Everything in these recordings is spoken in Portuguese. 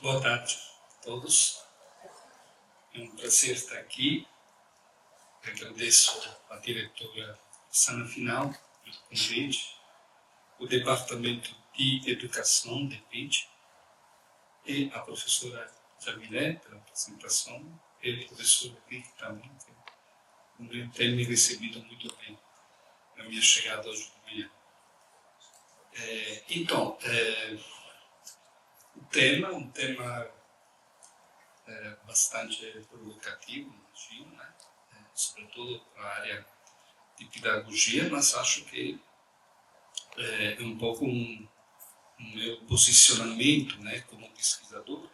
Boa tarde a todos. É um prazer estar aqui. Agradeço à diretora Sana Final pelo convite, o Departamento de Educação de PID e a professora Jamilé pela apresentação e o professor Rick também, que tem me recebido muito bem na minha chegada hoje de manhã. O tema é um tema bastante provocativo, imagino, né? Sobretudo para a área de pedagogia, mas acho que é um pouco um meu posicionamento, né, como pesquisador.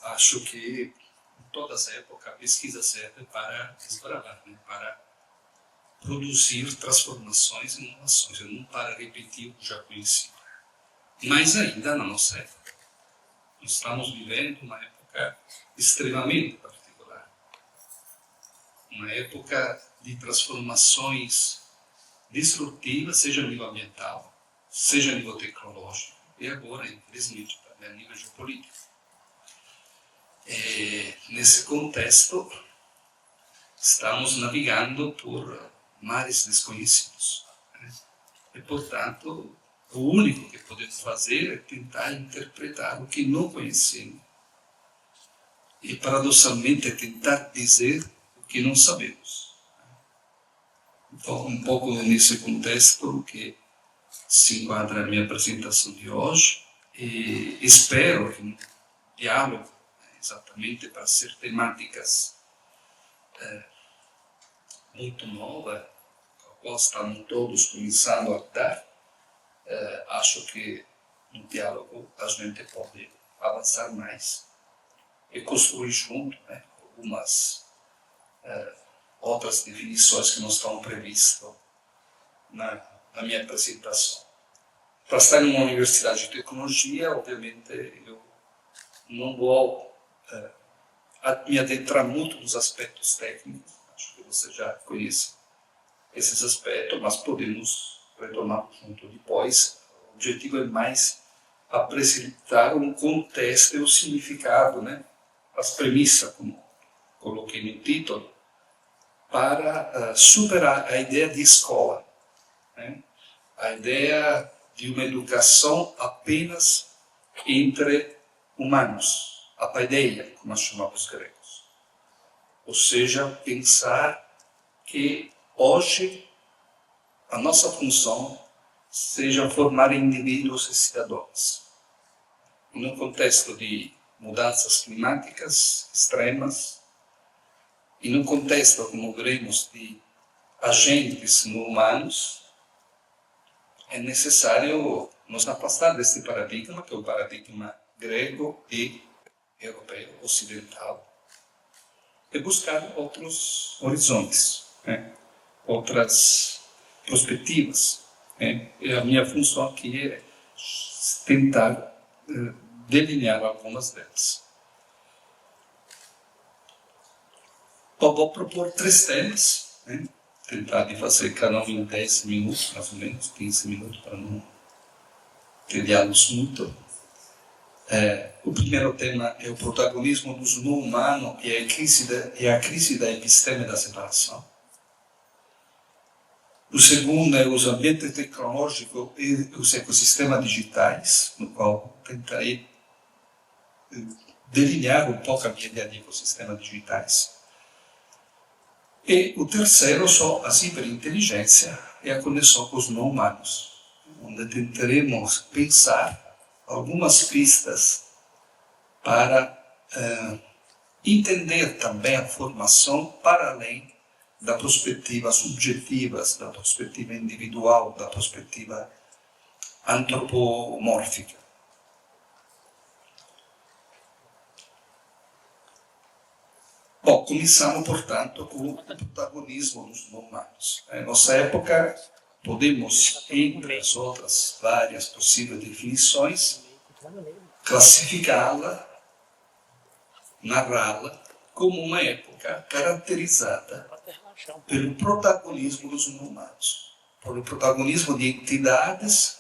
Acho que em toda essa época a pesquisa serve para desbravar, né, para produzir transformações e inovações, e não para repetir o que já conhecido. Mas ainda na nossa época, nós estamos vivendo uma época extremamente particular, uma época de transformações disruptivas, seja a nível ambiental, seja a nível tecnológico, e agora, infelizmente, também a nível geopolítico. Nesse contexto, estamos navegando por mares desconhecidos, né? E, portanto, o único que podemos fazer é tentar interpretar o que não conhecemos e, paradoxalmente, é tentar dizer o que não sabemos. Então, um pouco nesse contexto que se enquadra a minha apresentação de hoje, e espero que no diálogo, exatamente para ser temáticas muito novas, a qual estamos todos começando a dar, acho que no diálogo a gente pode avançar mais e construir junto, né, algumas outras definições que não estão previstas na minha apresentação. Para estar em uma universidade de tecnologia, obviamente, eu não vou me adentrar muito nos aspectos técnicos, acho que você já conhece esses aspectos, mas podemos retomar junto depois. O objetivo é mais apresentar um contexto e o significado, né? As premissas, como coloquei no título, para superar a ideia de escola, né? A ideia de uma educação apenas entre humanos, a paideia, como nós chamamos os gregos. Ou seja, pensar que hoje a nossa função seja formar indivíduos e cidadãos. Num contexto de mudanças climáticas extremas, e num contexto, como veremos, de agentes não humanos, é necessário nos afastar desse paradigma, que é o paradigma grego e europeu, ocidental, e buscar outros horizontes, né? Outras perspectivas, né? E a minha função aqui é tentar delinear algumas delas. Bom, vou propor 3 temas, né? Tentar de fazer cada um em 10 minutos, mais ou menos, 15 minutos, para não tediá-los muito. O primeiro tema é o protagonismo dos não-humanos e a crise da episteme da separação. O segundo é os ambientes tecnológicos e os ecossistemas digitais, no qual tentarei delinear um pouco a minha ideia de ecossistemas digitais. E o terceiro são a ciberinteligência e a conexão com os não-humanos, onde tentaremos pensar algumas pistas para entender também a formação para além da perspectiva subjetiva, da perspectiva individual, da perspectiva antropomórfica. Bom, começamos, portanto, com o protagonismo dos não-humanos. Em nossa época, podemos, entre as outras várias possíveis definições, classificá-la, narrá-la, como uma época caracterizada pelo protagonismo dos não-humanos, pelo protagonismo de entidades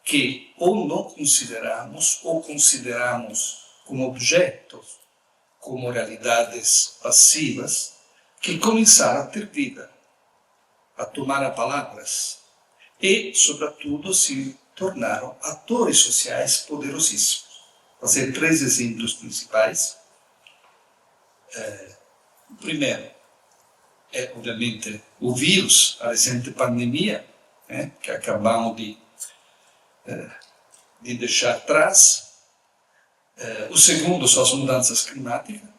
que ou não consideramos, ou consideramos como objetos, como realidades passivas, que começaram a ter vida, a tomar palavras e, sobretudo, se tornaram atores sociais poderosíssimos. Vou fazer 3 exemplos principais. O primeiro é, obviamente, o vírus, a recente pandemia, que acabamos de deixar atrás. O segundo são as mudanças climáticas,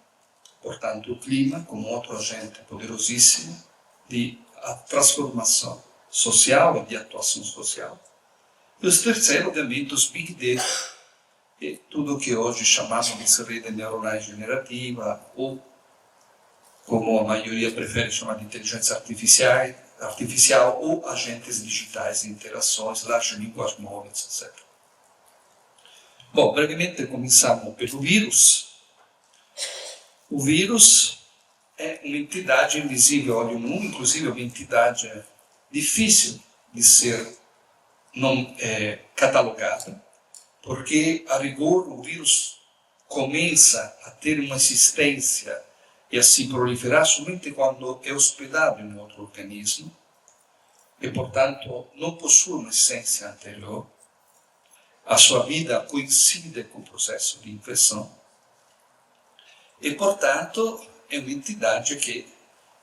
portanto, o clima como outro agente poderosíssimo de transformação social e de atuação social. E o terceiro, obviamente, os Big Data, e tudo que hoje chamamos de rede neuronal generativa, ou como a maioria prefere chamar de inteligência artificial ou agentes digitais de interações, largas línguas móveis, etc. Bom, brevemente começamos pelo vírus. O vírus é uma entidade invisível ao olho nu, inclusive uma entidade difícil de ser catalogada, porque, a rigor, o vírus começa a ter uma existência e a se proliferar somente quando é hospedado em outro organismo e, portanto, não possui uma essência anterior. A sua vida coincide com o processo de infecção e, portanto, é uma entidade que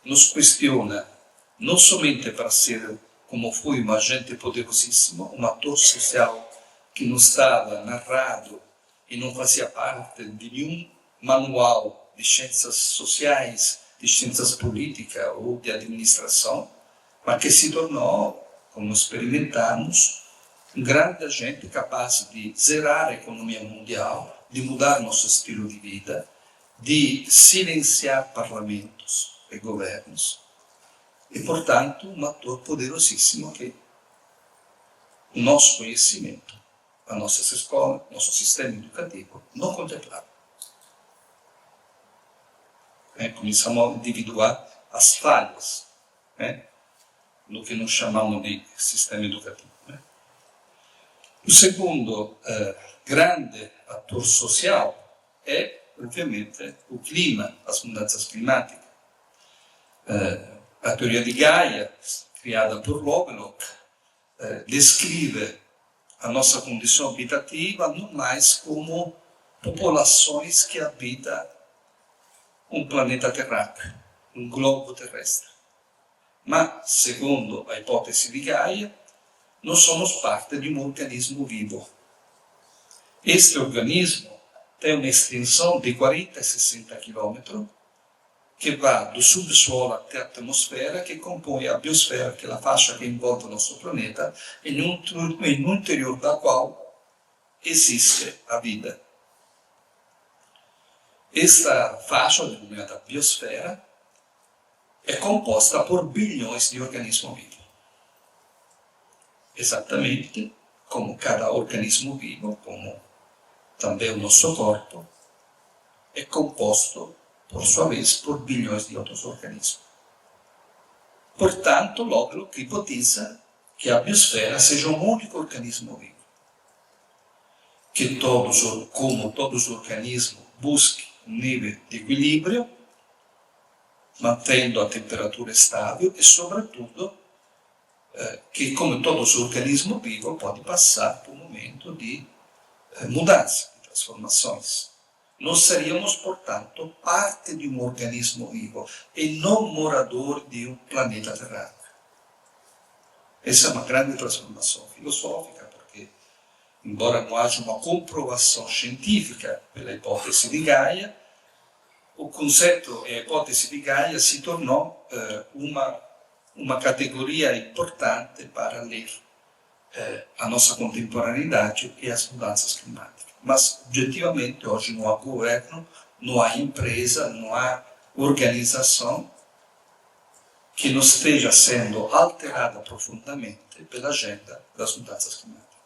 nos questiona não somente para ser, como foi, um agente poderosíssimo, um ator social que não estava narrado e não fazia parte de nenhum manual de ciências sociais, de ciências políticas ou de administração, mas que se tornou, como experimentamos, um grande agente capaz de zerar a economia mundial, de mudar nosso estilo de vida, de silenciar parlamentos e governos, e, portanto, um ator poderosíssimo que o nosso conhecimento, a nossa escola, nosso sistema educativo não contemplava. Começamos a individuar as falhas no que nós chamamos de sistema educativo. O segundo grande ator social é, obviamente, o clima, as mudanças climáticas. A teoria de Gaia, criada por Lovelock, descreve a nossa condição habitativa não mais como populações que habitam um planeta terráqueo, um globo terrestre. Mas, segundo a hipótese de Gaia, nós somos parte de um organismo vivo. Este organismo tem uma extensão de 40 a 60 quilômetros, que vai do subsolo até a atmosfera, que compõe a biosfera, que é a faixa que envolve o nosso planeta, e no interior da qual existe a vida. Esta faixa, denominada biosfera, é composta por bilhões de organismos vivos. Exatamente como cada organismo vivo, como também o nosso corpo, é composto, por sua vez, por bilhões de outros organismos. Portanto, Lovelock hipotetiza que a biosfera seja um único organismo vivo. Que como todos os organismos, busque um nível de equilíbrio, mantendo a temperatura estável e, sobretudo, que, como todos os organismos vivos, pode passar por um momento de mudança, de transformações. Nós seríamos, portanto, parte de um organismo vivo e não morador de um planeta terráqueo. Essa é uma grande transformação filosófica, porque, embora não haja uma comprovação científica pela hipótese de Gaia, o conceito e a hipótese de Gaia se tornou uma categoria importante para ler a nossa contemporaneidade e as mudanças climáticas. Mas, objetivamente, hoje não há governo, não há empresa, não há organização que não esteja sendo alterada profundamente pela agenda das mudanças climáticas.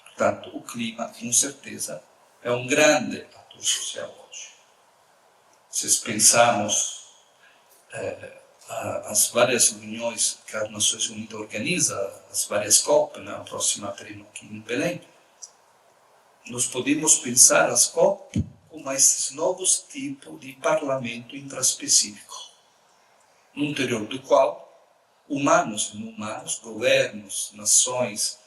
Portanto, o clima, com certeza, é um grande ator social hoje. Se pensarmos as várias reuniões que as Nações Unidas organizam, as várias COP, a próxima teremos aqui em Belém, nós podemos pensar as COP como esses novos tipos de parlamento intraspecífico, no interior do qual humanos e não humanos, governos, nações,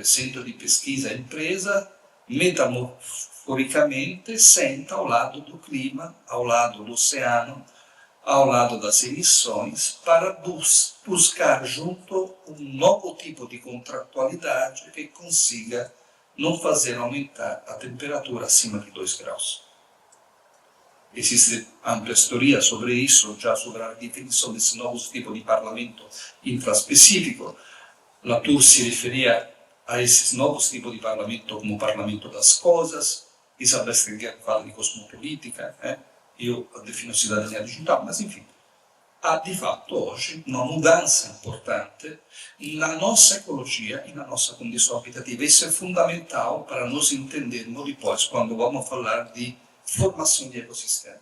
centro de pesquisa, empresa, metaforicamente senta ao lado do clima, ao lado do oceano, ao lado das emissões, para buscar junto um novo tipo de contratualidade que consiga não fazer aumentar a temperatura acima de 2 graus. Existem amplas teorias sobre isso, já sobre a definição desse novo tipo de parlamento intraspecífico. Latour se referia a esses novos tipos de parlamento como parlamento das coisas. Isabel Stengel fala de cosmopolítica, eu defino cidadania digital, mas enfim. Há, de fato, hoje, uma mudança importante na nossa ecologia e na nossa condição habitativa. Isso é fundamental para nós entendermos depois, quando vamos falar de formação de ecossistema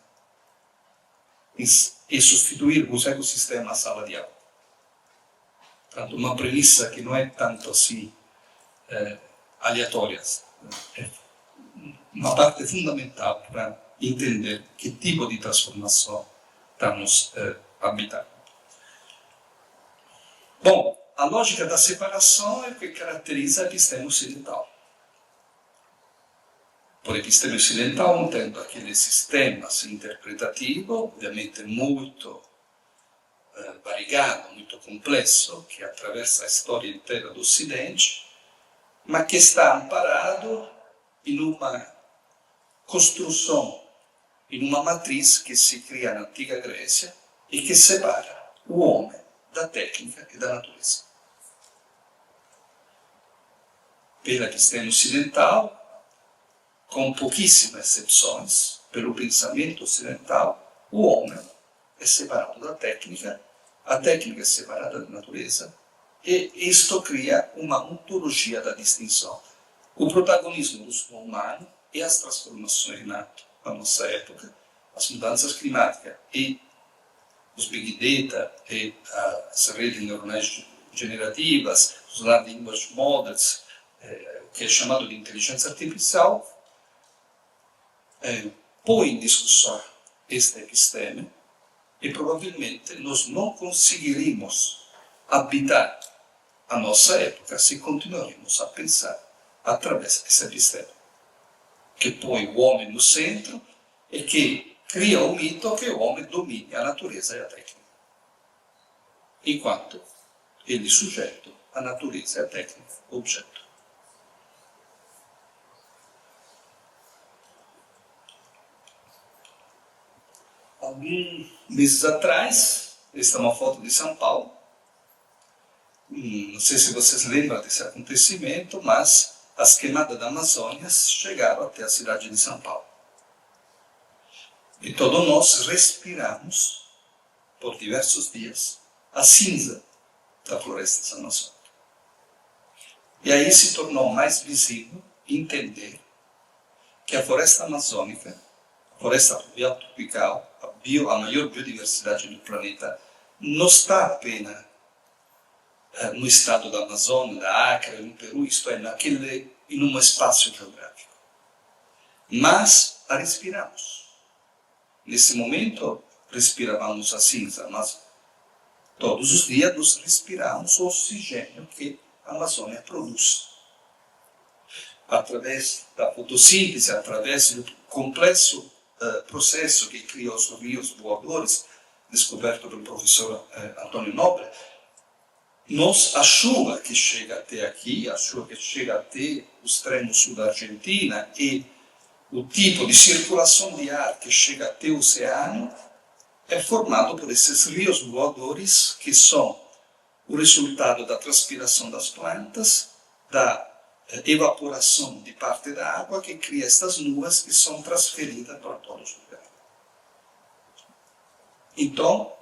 e substituir os ecossistemas à sala de aula. Portanto, uma premissa que não é tanto assim aleatória, é uma parte fundamental para entender que tipo de transformação estamos habitando. Bom, a lógica da separação é o que caracteriza a episteme ocidental. Por episteme ocidental entendo aquele sistema interpretativo, obviamente muito variegado, muito complexo, que atravessa a história inteira do Ocidente, mas que está amparado em uma construção, em uma matriz que se cria na antiga Grécia e que separa o homem da técnica e da natureza. Pela episteme ocidental, com pouquíssimas exceções, pelo pensamento ocidental, o homem é separado da técnica, a técnica é separada da natureza, e isto cria uma ontologia da distinção. O protagonismo do ser humano e as transformações na nossa época, as mudanças climáticas e os Big Data e as redes neuronais generativas, os Large Language Models, o que é chamado de inteligência artificial, põe em discussão este episteme e provavelmente nós não conseguiríamos habitar a nossa época se continuarmos a pensar através desse episteme, que põe o homem no centro e que cria o mito que o homem domine a natureza e a técnica, enquanto ele sujeito a natureza e a técnica objeto. Alguns meses atrás, esta é uma foto de São Paulo. Não sei se vocês lembram desse acontecimento, mas as queimadas da Amazônia chegaram até a cidade de São Paulo. E todos nós respiramos, por diversos dias, a cinza da floresta amazônica. E aí se tornou mais visível entender que a floresta amazônica, a floresta pluvial tropical, a maior biodiversidade do planeta, não está apenas no estado da Amazônia, da Acre, no Peru, isto é, em um espaço geográfico. Mas a respiramos. Nesse momento, respirávamos a cinza, mas todos os dias nós respiramos o oxigênio que a Amazônia produz. Através da fotossíntese, através do complexo processo que cria os rios voadores, descoberto pelo professor Antônio Nobre, a chuva que chega até aqui, a chuva que chega até o extremo sul da Argentina e o tipo de circulação de ar que chega até o oceano é formado por esses rios voadores que são o resultado da transpiração das plantas, da evaporação de parte da água que cria estas nuvens que são transferidas para todos os lugares. Então,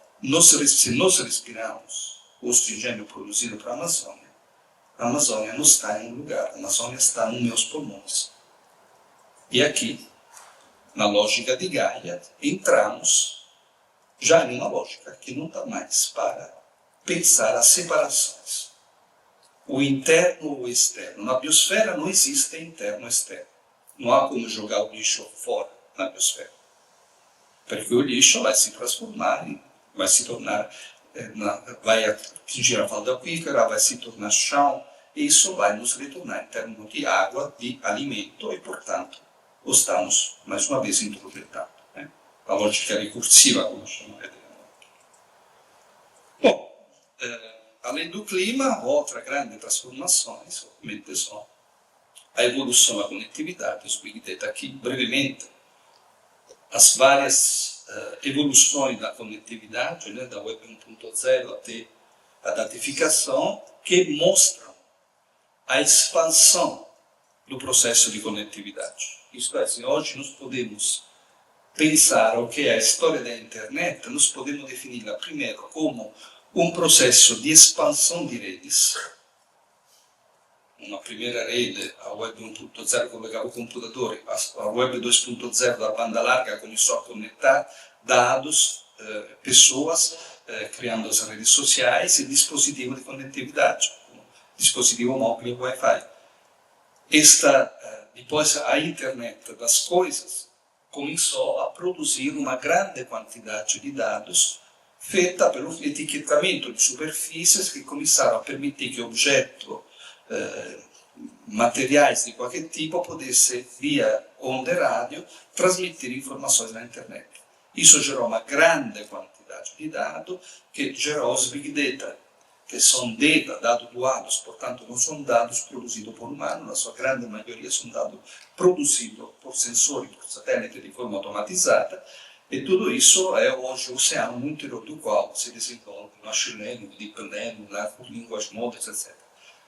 se nós respiramos o oxigênio produzido para a Amazônia não está em um lugar, a Amazônia está nos meus pulmões. E aqui, na lógica de Gaia, entramos já em uma lógica que não dá mais para pensar as separações. O interno ou o externo. Na biosfera não existe interno ou externo. não há como jogar o lixo fora na biosfera, porque o lixo vai se transformar, vai se tornar, vai atingir a falda aquífera, vai se tornar chão, e isso vai nos retornar em termos de água, de alimento, e portanto o estamos mais uma vez introjetando. A lógica recursiva, como chamamos. Bom, além do clima, outra grande transformações, ovviamente, são a evolução da conectividade, os Big Data aqui, brevemente, as várias evoluções da conectividade, da Web 1.0 até a datificação, que mostram a expansão do processo de conectividade. Isto é, assim, hoje nós podemos pensar o que é a história da internet, nós podemos definir-la primeiro como um processo de expansão de redes. Uma primeira rede, a Web 1.0, collegava o computador, a Web 2.0 da banda larga começou a conectar dados, pessoas, criando as redes sociais e dispositivos de conectividade, dispositivo móvel Wi-Fi. Depois a internet das coisas começou a produzir uma grande quantidade de dados feita pelo etiquetamento de superfícies que começaram a permitir que objetos, materiais de qualquer tipo, pudessem, via onda rádio, transmitir informações na internet. Isso gerou uma grande quantidade de dados que gerou os Big Data, que são dados doados, portanto não são dados produzidos por humanos, na sua grande maioria são dados produzidos por sensores, por satélite de forma automatizada, e tudo isso é hoje o oceano interior do qual se desenvolve o machine learning, o deep learning, large language models, etc.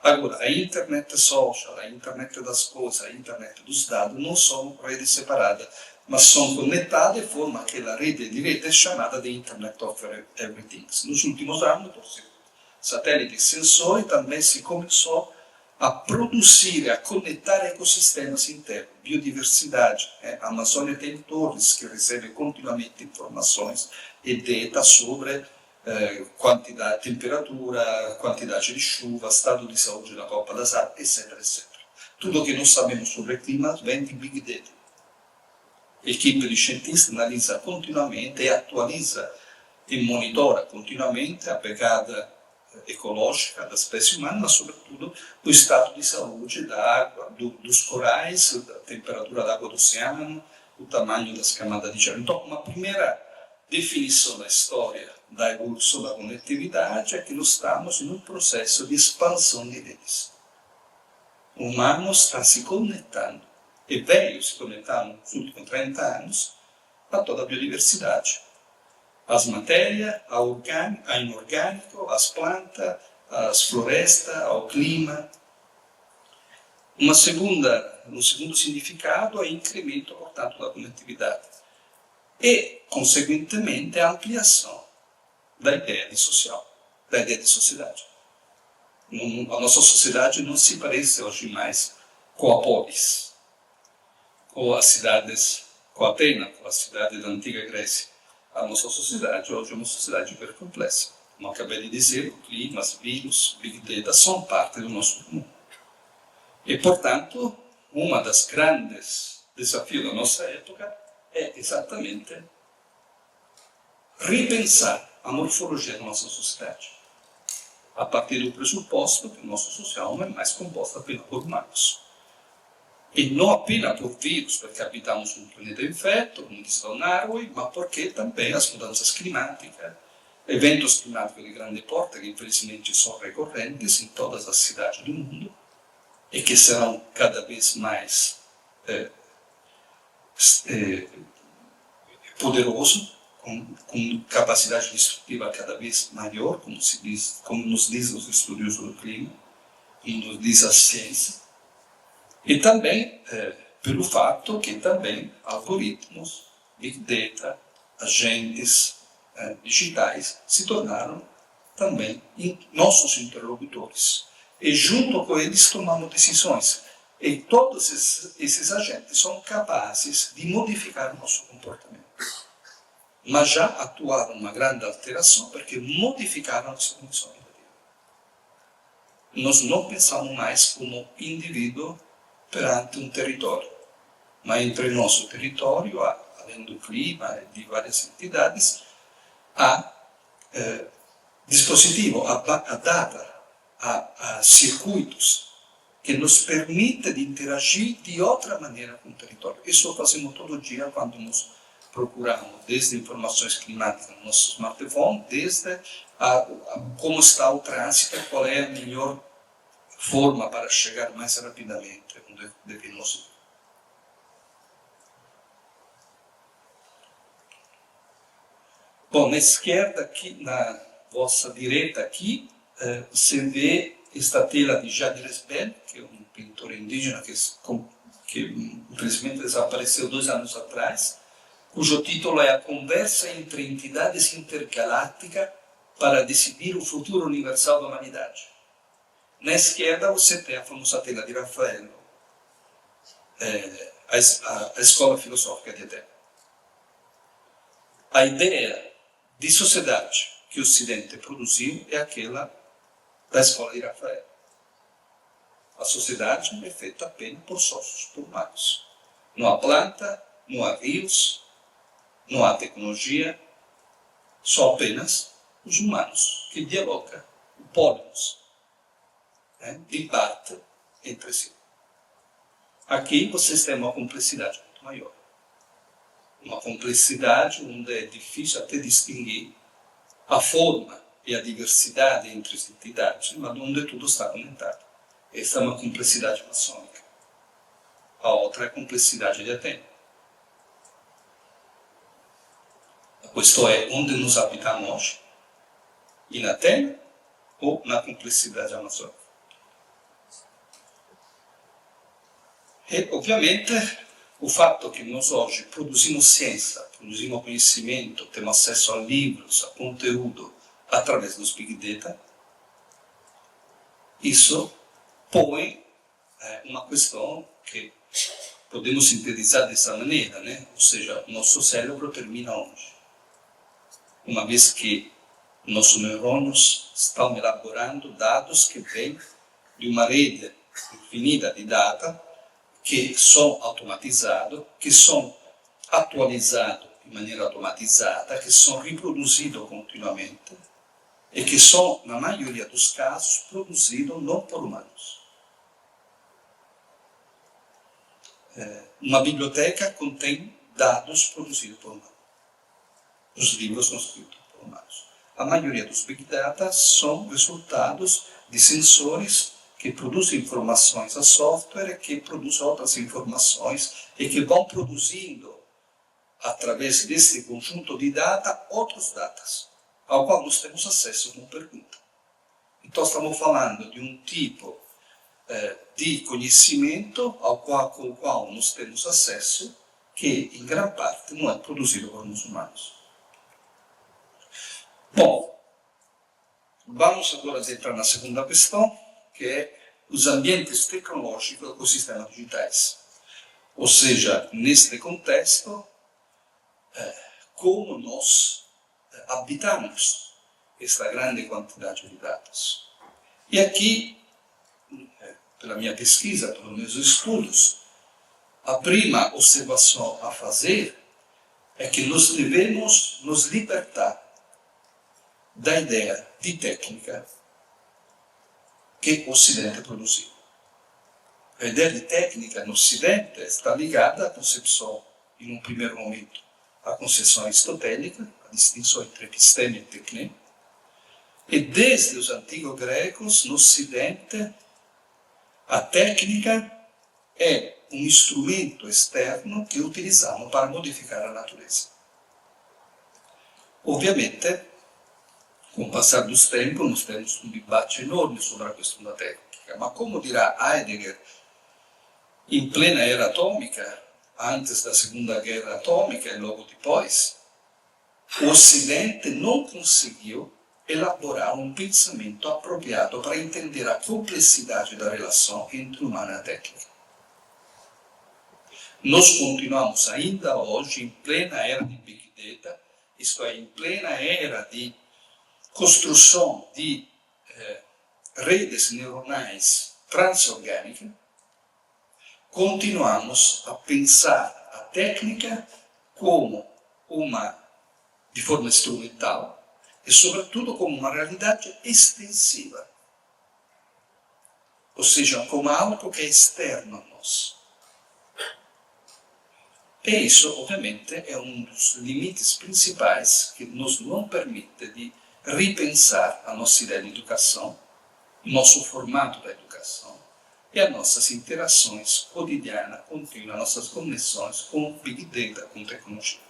Agora, a internet social, a internet das coisas, a internet dos dados não são redes separadas, mas são conectadas de forma que a rede de rede é chamada de Internet of Everything. Nos últimos anos, por satélite e sensor, também se começou a produzir, a conectar ecossistemas internos, biodiversidade. A Amazônia tem torres que recebem continuamente informações e data sobre quantidade, temperatura, quantidade de chuva, estado de saúde da copa das árvores, etc, etc. Tudo o que nós sabemos sobre o clima vem de Big Data. A equipe de cientistas analisa continuamente e atualiza e monitora continuamente a pegada ecológica da espécie humana, mas sobretudo o estado de saúde da água, dos corais, da temperatura da água do oceano, o tamanho das camadas de gelo. Então, uma primeira definição da história da evolução da conectividade é que nós estamos em um processo de expansão de redes. O humano está se conectando, e veio se conectando nos últimos 30 anos, a toda a biodiversidade. As matérias, a inorgânico, as plantas, as florestas, ao clima. Um segundo significado é incremento, portanto, da conectividade. E, consequentemente, a ampliação da ideia de social, da ideia de sociedade. A nossa sociedade não se parece hoje mais com a polis, com as cidades, com Atenas, com a cidade da antiga Grécia. A nossa sociedade hoje é uma sociedade hiper complexa. Como acabei de dizer, o clima, os vírus, Big Data são parte do nosso mundo. E, portanto, uma das grandes desafios da nossa época é exatamente repensar a morfologia da nossa sociedade, a partir do pressuposto que o nosso social é mais composto apenas por humanos. E não apenas por vírus, porque habitamos um planeta infeto, como diz Don Arway, mas porque também as mudanças climáticas, eventos climáticos de grande porte, que infelizmente são recorrentes em todas as cidades do mundo, e que serão cada vez mais poderosos, com capacidade destrutiva cada vez maior, como nos diz os estudiosos do clima, como nos diz a ciência. E também pelo fato que também algoritmos, Big Data, agentes digitais se tornaram também nossos interlocutores. E junto com eles tomamos decisões. E todos esses agentes são capazes de modificar o nosso comportamento. Mas já atuaram uma grande alteração porque modificaram as condições da vida. Nós não pensamos mais como indivíduo perante um território. mas entre nosso território, além do clima e de várias entidades, há dispositivo, há data, há circuitos que nos permitem de interagir de outra maneira com o território. Isso fazemos todo dia quando nos procuramos, desde informações climáticas no nosso smartphone, desde como está o trânsito, qual é a melhor forma para chegar mais rapidamente onde devemos ir. Bom, na esquerda, aqui, na vossa direita aqui, você vê esta tela de Jacques Brel, que é um pintor indígena que infelizmente desapareceu 2 anos atrás, cujo título é A Conversa entre Entidades Intergalácticas para Decidir o Futuro Universal da Humanidade. Na esquerda você tem a famosa tela de Raffaello, a Escola Filosófica de Atene. A ideia de sociedade que o Ocidente produziu é aquela da Escola de Raffaello. A sociedade é feita apenas por sócios, por humanos. Não há planta, não há rios, não há tecnologia, só apenas os humanos que dialogam, polímos, debatem entre si. Aqui vocês têm uma complexidade muito maior. Uma complexidade onde é difícil até distinguir a forma e a diversidade entre as entidades, mas onde tudo está conectado. Essa é uma complexidade maçônica. A outra é a complexidade de Atene. Questo é onde nos habitamos hoje, em Atene ou na complexidade amazônica. E, ovviamente, o fato que nós hoje produzimos ciência, produzimos conhecimento, temos acesso a livros, a conteúdo, através dos Big Data, isso põe uma questão que podemos sintetizar dessa maneira, né? Ou seja, o nosso cérebro termina onde? Uma vez que nossos neurônios estão elaborando dados que vêm de uma rede infinita de dados que são automatizados, que são atualizados de maneira automatizada, que são reproduzidos continuamente e que são, na maioria dos casos, produzidos não por humanos. Uma biblioteca contém dados produzidos por humanos. Os livros são escritos por humanos. A maioria dos Big Data são resultados de sensores que produzem informações a software, que produzem outras informações e que vão produzindo, através desse conjunto de dados, outros dados, ao qual nós temos acesso como pergunta. Então estamos falando de um tipo de conhecimento com o qual nós temos acesso, que em grande parte não é produzido por nós humanos. Bom, vamos agora entrar na segunda questão, que é os ambientes tecnológicos e ecossistemas digitais. Ou seja, neste contexto, como nós habitamos esta grande quantidade de dados. E aqui, pela minha pesquisa, pelos meus estudos, a primeira observação a fazer é que nós devemos nos libertar da ideia de técnica que o Ocidente produziu. A ideia de técnica no Ocidente está ligada à concepção, em um primeiro momento, à concepção aristotélica, a distinção entre episteme e tecne, e desde os antigos gregos, no Ocidente, a técnica é um instrumento externo que utilizamos para modificar a natureza. Obviamente, com o passar dos tempos, nós temos um debate enorme sobre a questão da técnica. Mas como dirá Heidegger, em plena era atômica, antes da Segunda Guerra Atômica e logo depois, o Ocidente não conseguiu elaborar um pensamento apropriado para entender a complexidade da relação entre humano e técnica. Nós continuamos ainda hoje em plena era de Big Data, isto é, em plena era de construção de redes neuronais transorgânicas, continuamos a pensar a técnica como de forma instrumental e, sobretudo, como uma realidade extensiva. Ou seja, como algo que é externo a nós. E isso, ovviamente, é um dos limites principais que nos não permite de repensar a nossa ideia de educação, o nosso formato da educação e as nossas interações cotidianas, contínuas, nossas conexões com Big Data, com tecnologia.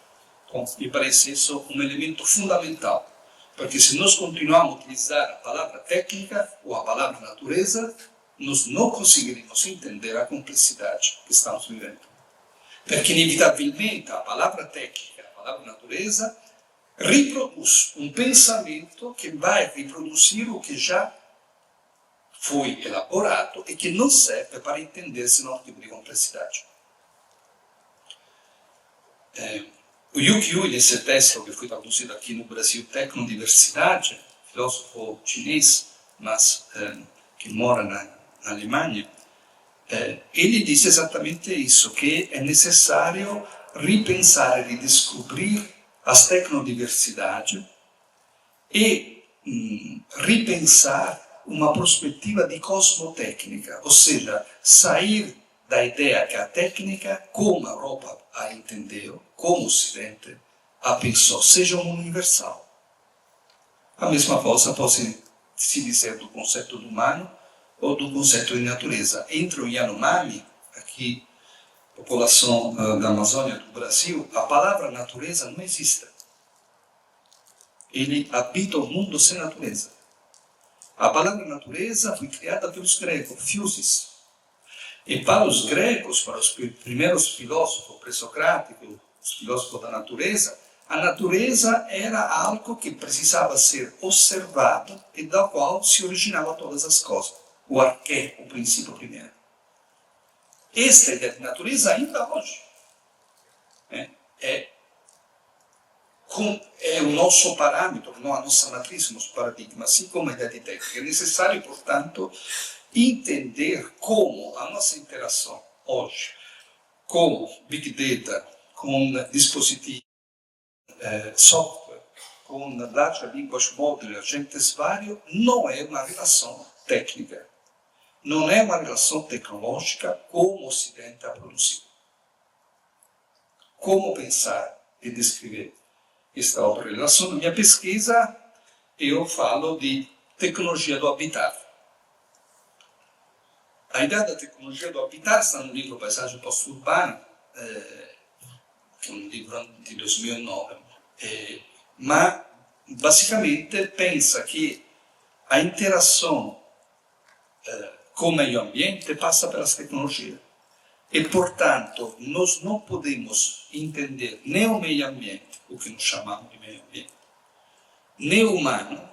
Então, me parece isso um elemento fundamental, porque se nós continuarmos a utilizar a palavra técnica ou a palavra natureza, nós não conseguiremos entender a complexidade que estamos vivendo. Porque, inevitavelmente, a palavra técnica, a palavra natureza, reproduz um pensamento que vai reproduzir o que já foi elaborado e que não serve para entender esse novo tipo de complexidade. O Yu, nesse texto que foi traduzido aqui no Brasil, Tecnodiversidade, filósofo chinês, mas que mora na Alemanha, ele diz exatamente isso, que é necessário repensar e redescobrir as tecnodiversidades e repensar uma perspectiva de cosmotécnica, ou seja, sair da ideia que a técnica, como a Europa a entendeu, como o Ocidente a pensou, seja um universal. A mesma coisa pode se dizer do conceito do humano ou do conceito de natureza. Entre o Yanomami, aqui, população da Amazônia do Brasil, a palavra natureza não existe. Ele habita o mundo sem natureza. A palavra natureza foi criada pelos gregos, physis. E para os gregos, para os primeiros filósofos pré-socráticos, os filósofos da natureza, a natureza era algo que precisava ser observado e da qual se originavam todas as coisas. O arqué, o princípio primeiro. Esta ideia de natureza ainda hoje é o nosso parâmetro, não a nossa matriz, o nosso paradigma, assim como a ideia de técnica. É necessário, portanto, entender como a nossa interação hoje com Big Data, com dispositivos, software, com Large Language Model, agentes vários, não é uma relação técnica. Não é uma relação tecnológica como o Ocidente a produzido. Como pensar e descrever esta outra relação? Na minha pesquisa, eu falo de tecnologia do habitat. A ideia da tecnologia do habitat está no livro Paisagem Post-Urbana, que é um livro de 2009, mas basicamente pensa que a interação com o meio ambiente passa pelas tecnologias. E, portanto, nós não podemos entender nem o meio ambiente, o que nós chamamos de meio ambiente, nem o humano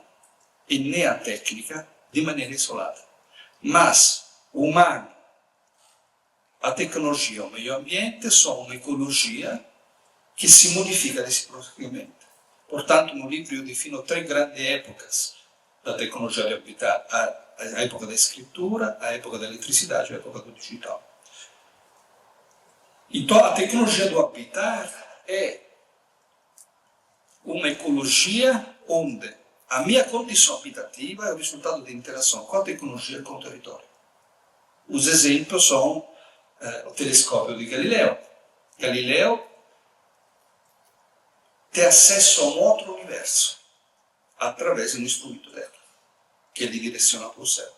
e nem a técnica de maneira isolada. Mas o humano, a tecnologia e o meio ambiente são uma ecologia que se modifica reciprocamente. Portanto, no livro eu defino 3 grandes épocas da tecnologia de habitat: a época da escritura, a época da eletricidade e a época do digital. Então, a tecnologia do habitat é uma ecologia onde a minha condição habitativa é o resultado de interação com a tecnologia e com o território. Os exemplos são o telescópio de Galileu. Galileu tem acesso a um outro universo através de um instrumento dela, que ele direciona para o céu.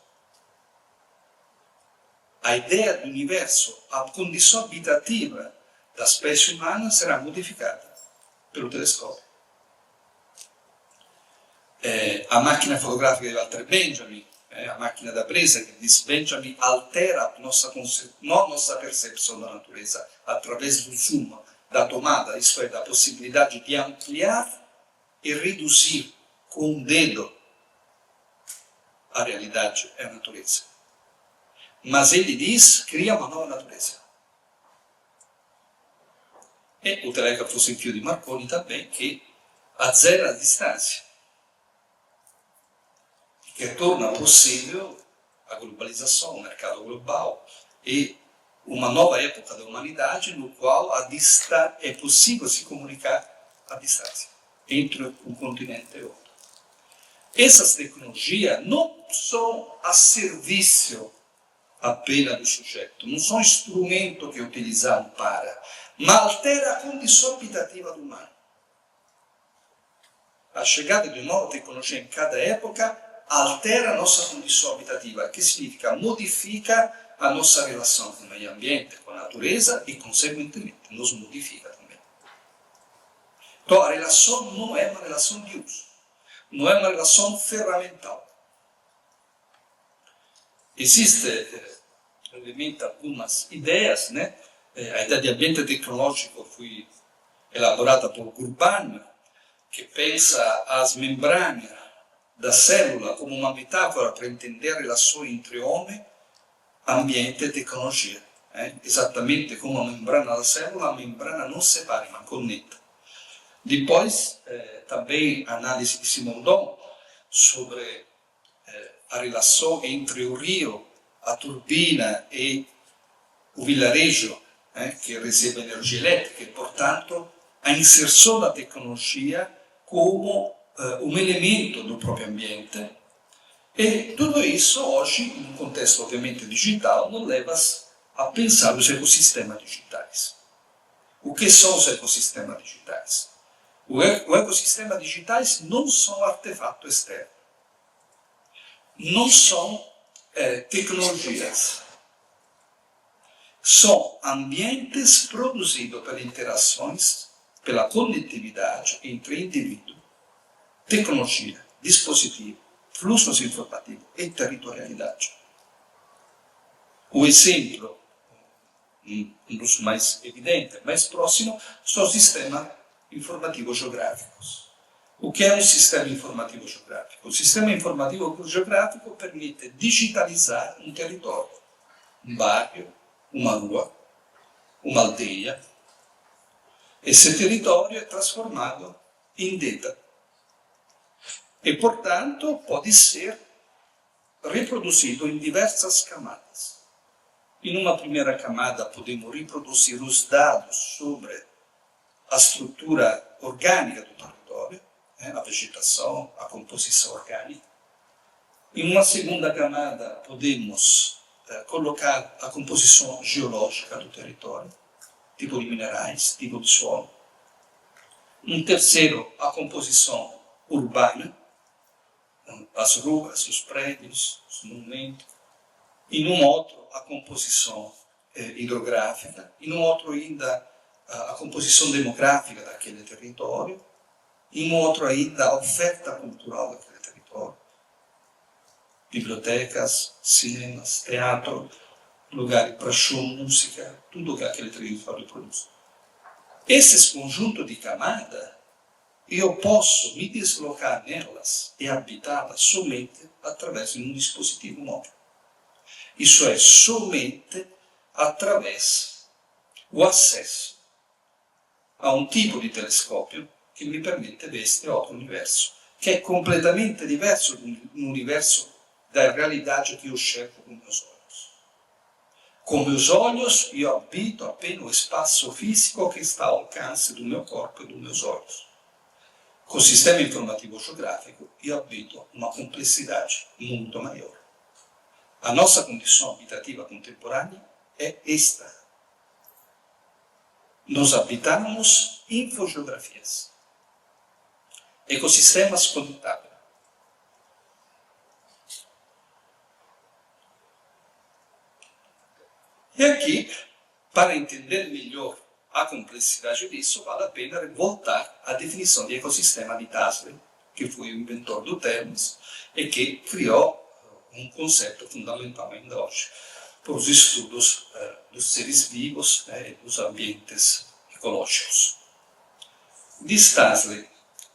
A ideia do universo, a condição habitativa da espécie humana será modificada pelo telescópio. A máquina fotográfica de Walter Benjamin, a máquina da presa, que diz Benjamin, altera não a nossa percepção da natureza através do zoom, da tomada, isto é, da possibilidade de ampliar e reduzir com um dedo a realidade e a natureza. Mas ele diz, cria uma nova natureza. E o telégrafo sem fio de Marconi também, que azzera a distância, que torna possível a globalização, o mercado global e uma nova época da humanidade no qual é possível se comunicar à distância entre um continente e outro. Essas tecnologias não são a serviço apenas do sujeito, não são instrumento que utilizamos para, mas altera a condição habitativa do humano. A chegada de nova tecnologia em cada época altera a nossa condição habitativa, que significa modifica a nossa relação com o meio ambiente, com a natureza e, consequentemente, nos modifica também. Então, a relação não é uma relação de uso, não é uma relação ferramental. Existe, obviamente, algumas ideias, né? A ideia de ambiente tecnológico foi elaborada por Urban, que pensa as membranas da célula como uma metáfora para entender a relação entre homem, ambiente e tecnologia. Exatamente como a membrana da célula, a membrana não separa, mas conecta. Depois, também análise de Simondon sobre a relação entre o rio, a turbina e o vilarejo, que recebe energia elétrica, e, portanto, a inserção da tecnologia como um elemento do próprio ambiente. E tudo isso, hoje, num contexto obviamente digital, nos leva a pensar os ecossistemas digitais. O que são os ecossistemas digitais? Os ecossistemas digitais não são artefatos externos, não são tecnologias. São ambientes produzidos pelas interações, pela conectividade entre indivíduo, tecnologia, dispositivo, fluxos informativos e territorialidade. O exemplo, um dos mais evidentes, mais próximos, são os sistemas informativos geográficos. O que é um sistema informativo geográfico? O sistema informativo geográfico permite digitalizar um território, um bairro, uma rua, uma aldeia. Esse território é transformado em data. E, portanto, pode ser reproduzido em diversas camadas. Em uma primeira camada, podemos reproduzir os dados sobre a estrutura orgânica do território, a vegetação, a composição orgânica. Em uma segunda camada, podemos colocar a composição geológica do território, tipo de minerais, tipo de solo. Um terceiro, a composição urbana, as ruas, os prédios, os monumentos. E num outro, a composição hidrográfica. E num outro ainda, a composição demográfica daquele território. E num outro ainda, a oferta cultural daquele território. Bibliotecas, cinemas, teatro, lugares para show, música, tudo que aquele território produz. Esses conjuntos de camadas, eu posso me deslocar nelas e habitá-las somente através de um dispositivo móvel. Isso é, somente através do acesso a um tipo de telescópio que me permite ver este outro universo, que é completamente diverso do universo da realidade que eu enxergo com meus olhos. Com meus olhos, eu habito apenas o espaço físico que está ao alcance do meu corpo e dos meus olhos. Com o sistema informativo geográfico, eu habito uma complexidade muito maior. A nossa condição habitativa contemporânea é esta. Nós habitamos infogeografias, ecossistemas conectáveis. E aqui, para entender melhor a complexidade disso, vale a pena voltar à definição de ecossistema de Tasler, que foi o inventor do termo e que criou um conceito fundamental ainda hoje para os estudos dos seres vivos e dos ambientes ecológicos. Diz Tasler,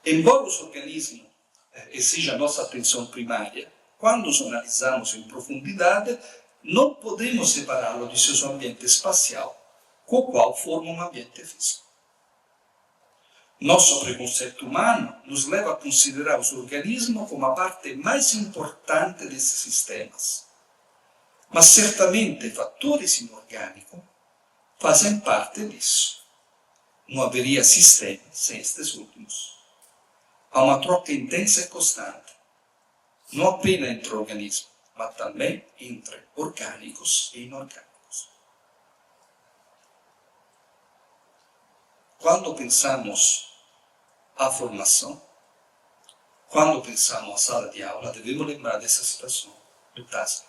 embora os organismos exijam nossa atenção primária, quando os analisamos em profundidade, não podemos separá-lo de seu ambiente espacial, com o qual forma um ambiente físico. Nosso preconceito humano nos leva a considerar os organismos como a parte mais importante desses sistemas. mas certamente fatores inorgânicos fazem parte disso. Não haveria sistema sem estes últimos. Há uma troca intensa e constante, não apenas entre organismos, mas também entre orgânicos e inorgânicos. Quando pensamos à formação, quando pensamos à sala de aula, devemos lembrar dessa situação do TASA.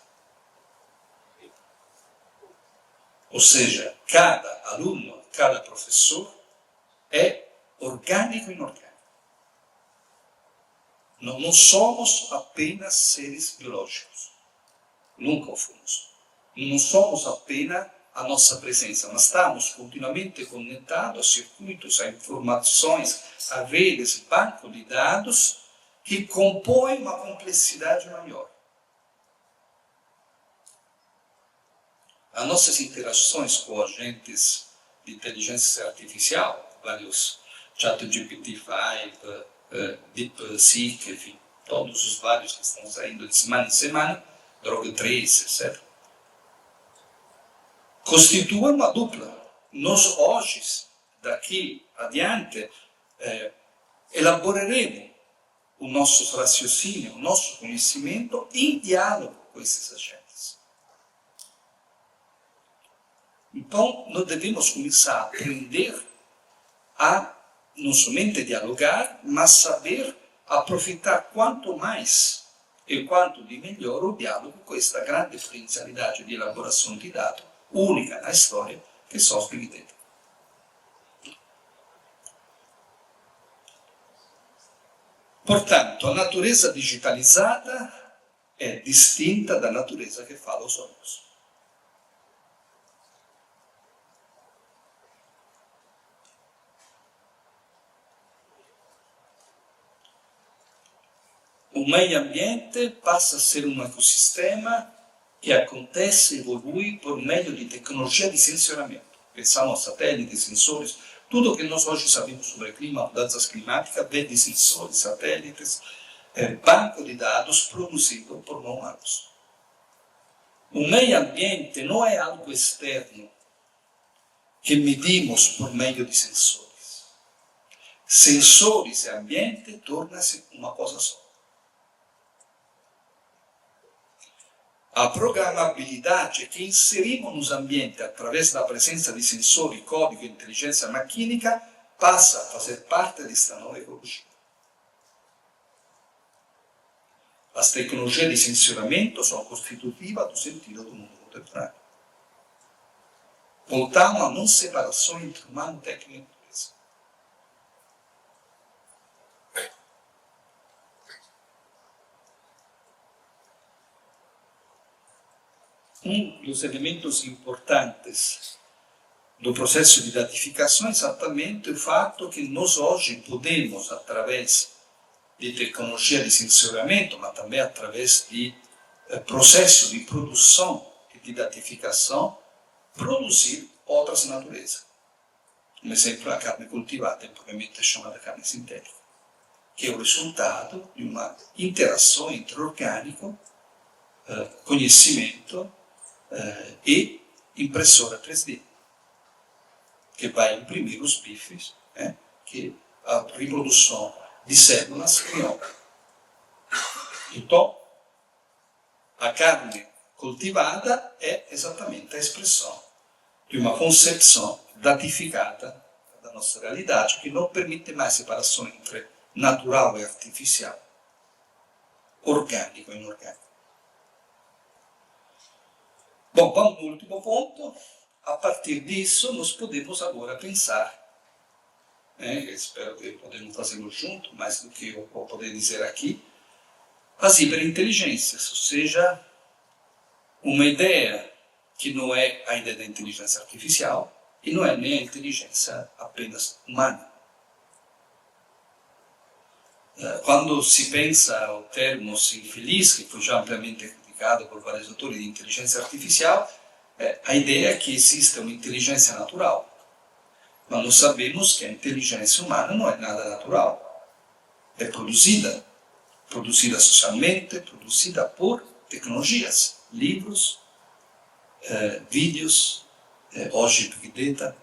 Ou seja, cada aluno, cada professor é orgânico e inorgânico. Não somos apenas seres biológicos. Nunca o fomos. Não somos apenas a nossa presença, mas estamos continuamente conectados a circuitos, a informações, a redes, banco de dados que compõem uma complexidade maior. As nossas interações com agentes de inteligência artificial, vários ChatGPT-5, DeepSeek, enfim, todos os vários que estão saindo de semana em semana, Droga 3, etc., constituem uma dupla. Nós hoje, daqui adiante, elaboraremos o nosso raciocínio, o nosso conhecimento em diálogo com esses agentes. Então, nós devemos começar a aprender a não somente dialogar, mas saber aproveitar quanto mais e quanto de melhor o diálogo com esta grande potencialidade de elaboração de dados, única na história, que são os Big Data. Portanto, a natureza digitalizada é distinta da natureza que fala aos olhos. O meio ambiente passa a ser um ecossistema que acontece e evolui por meio de tecnologia de sensoramento. Pensamos a satélites, sensores, tudo o que nós hoje sabemos sobre o clima, mudanças climáticas, vem de sensores, satélites, banco de dados produzido por não humanos. O meio ambiente não é algo externo que medimos por meio de sensores. Sensores e ambiente tornam-se uma coisa só. A programabilidade que inserimos nos ambientes através da presença de sensori, código e inteligência maquínica passa a fazer parte desta nova ecologia. As tecnologias de sensoramento são constitutivas do sentido do mundo contemporâneo. Voltamos a não separação entre humano, técnico e natureza. Um dos elementos importantes do processo de datificação é exatamente o fato que nós hoje podemos, através de tecnologia de sensoramento, mas também através de processo de produção e de datificação, produzir outras naturezas. Um exemplo é a carne cultivada, propriamente chamada carne sintética, que é o resultado de uma interação entre orgânico, conhecimento, e impressora 3D, que vai imprimir os bifes, que a reprodução de células criou. Então, a carne cultivada é exatamente a expressão de uma concepção datificada da nossa realidade, que não permite mais separação entre natural e artificial, orgânico e inorgânico. Bom, vamos no último ponto. A partir disso, nós podemos agora pensar, espero que podemos fazê-lo junto, mais do que eu vou poder dizer aqui, as hiperinteligências, ou seja, uma ideia que não é a ideia da inteligência artificial e não é nem a inteligência apenas humana. Quando se pensa o termo infeliz, que foi já ampliamente criticado por vários autores de inteligência artificial, a ideia é que existe uma inteligência natural. Mas nós sabemos que a inteligência humana não é nada natural. É produzida socialmente, produzida por tecnologias, livros, vídeos, hoje Big Data.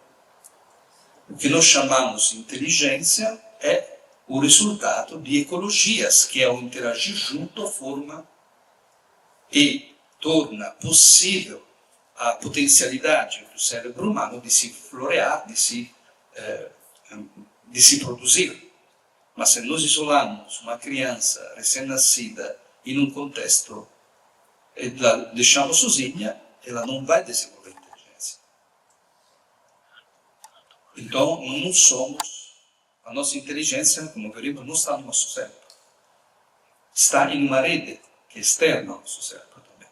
O que nós chamamos de inteligência é o resultado de ecologias que, ao interagir junto, forma e torna possível a potencialidade do cérebro humano de se florear, de se produzir. Mas se nós isolamos uma criança recém-nascida em um contexto e la deixamos sozinha, ela não vai desenvolver inteligência. Então, não somos, a nossa inteligência, como veremos, não está no nosso cérebro. Está em uma rede que é externa ao nosso cérebro também,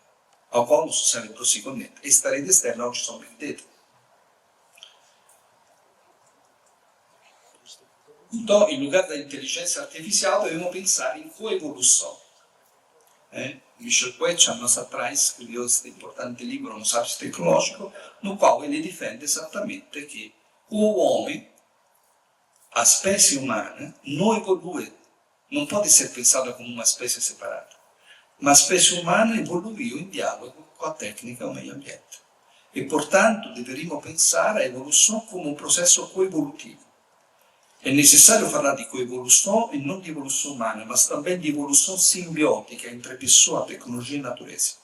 ao qual o nosso cérebro se conecta. Esta rede externa oggi sono Big Data. Então, em lugar da inteligência artificial, devemos pensar em coevolução. Michel Quetch, anos atrás, escreveu este importante livro, Um Sapiens Tecnológico, no qual ele defende exatamente que o homem, a espécie humana, não evolui, não pode ser pensada como uma espécie separada. Mas a espécie humana evoluiu em diálogo com a técnica e o meio ambiente. E, portanto, deveríamos pensar a evolução como um processo coevolutivo. É necessário falar de coevolução e não de evolução humana, mas também de evolução simbiótica entre pessoa, tecnologia e natureza.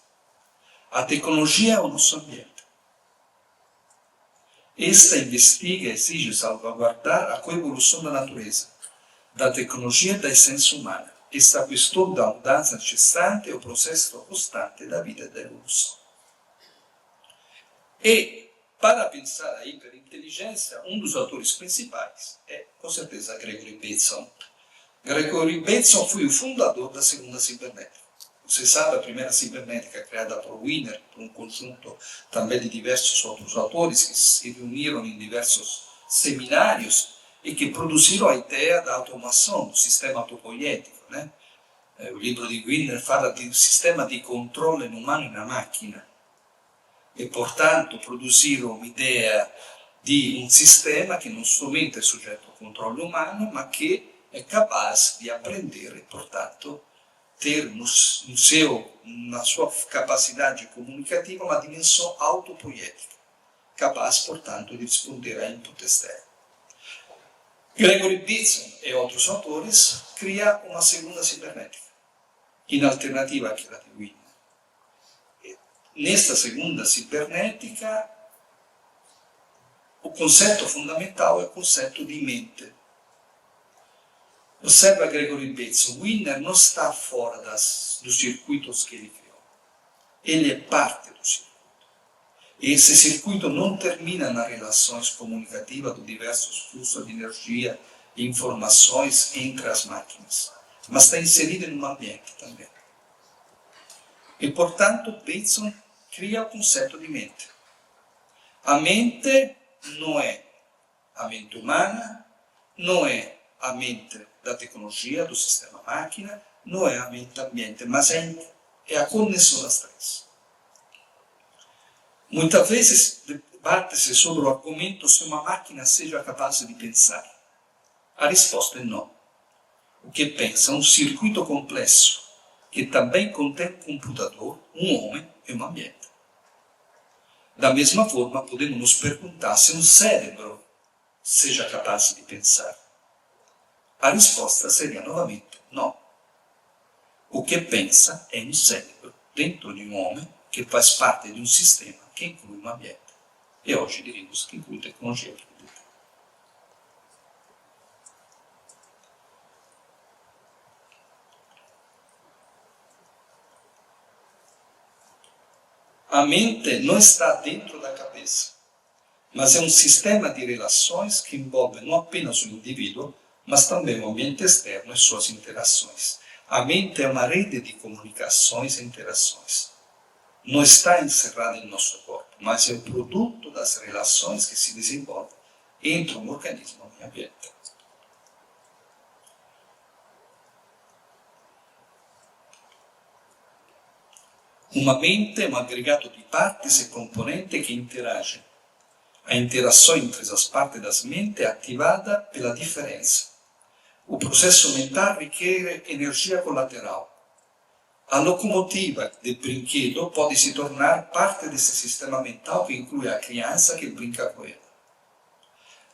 A tecnologia é o nosso ambiente. Esta investiga e exige salvaguardar a coevolução da natureza, da tecnologia e da essência humana. Esta questão da mudança incessante é o processo constante da vida e da evolução. E, para pensar a hiperinteligência, um dos autores principais é, com certeza, Gregory Bateson. Gregory Bateson foi o fundador da segunda cibernética. Você sabe, a primeira cibernética criada por Wiener, por um conjunto também de diversos outros autores que se reuniram em diversos seminários e que produziram a ideia da automação, do sistema autopoiético. O livro de Wiener fala de um sistema de controle humano na máquina. E, portanto, produziram uma ideia de um sistema que não somente é sujeito ao controle humano, mas que é capaz de aprender e, portanto, ter na sua capacidade comunicativa uma dimensão autopoiética, capaz, portanto, de responder a input externo. Gregory Bateson e outros autores criam uma segunda cibernética, em alternativa àquela de Wiener. Nesta segunda cibernética, o conceito fundamental é o conceito de mente. Observa Gregory Bateson, Wiener não está fora dos circuitos que ele criou. Ele é parte do circuito. E esse circuito não termina nas relações comunicativas de diversos fluxos de energia e informações entre as máquinas, mas está inserido em um ambiente também. E, portanto, Bateson cria o conceito de mente. A mente não é a mente humana, não é a mente da tecnologia, do sistema máquina, não é a mente ambiente, mas é a conexão das três. Muitas vezes debate-se sobre o argumento se uma máquina seja capaz de pensar. A risposta é não. O que pensa é um circuito complexo, que também contém um computador, um homem e um ambiente. Da mesma forma, podemos nos perguntar se um cérebro seja capaz de pensar. A resposta seria novamente não. O que pensa é um cérebro dentro de um homem que faz parte de um sistema que inclui um ambiente. E hoje diríamos que inclui tecnologia. A mente não está dentro da cabeça, mas é um sistema de relações que envolve não apenas o indivíduo, mas também o ambiente externo e suas interações. A mente é uma rede de comunicações e interações. Não está encerrada em nosso corpo, mas é o produto das relações que se desenvolvem entre um organismo e o ambiente. Uma mente é um agregado de partes e componentes que interagem. A interação entre as partes das mentes é ativada pela diferença. O processo mental requer energia colateral. A locomotiva do brinquedo pode se tornar parte desse sistema mental que inclui a criança que brinca com ela.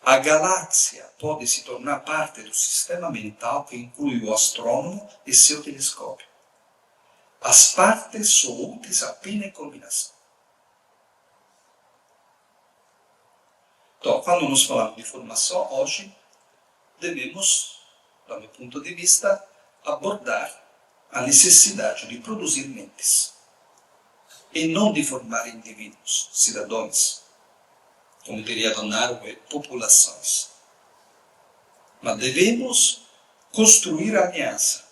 A galáxia pode se tornar parte do sistema mental que inclui o astrônomo e seu telescópio. As partes são úteis apenas em combinação. Então, quando nós falamos de formação hoje, devemos, do meu ponto de vista, abordar a necessidade de produzir mentes e não de formar indivíduos, cidadãos, como diria Don Arwe, populações. Mas devemos construir aliança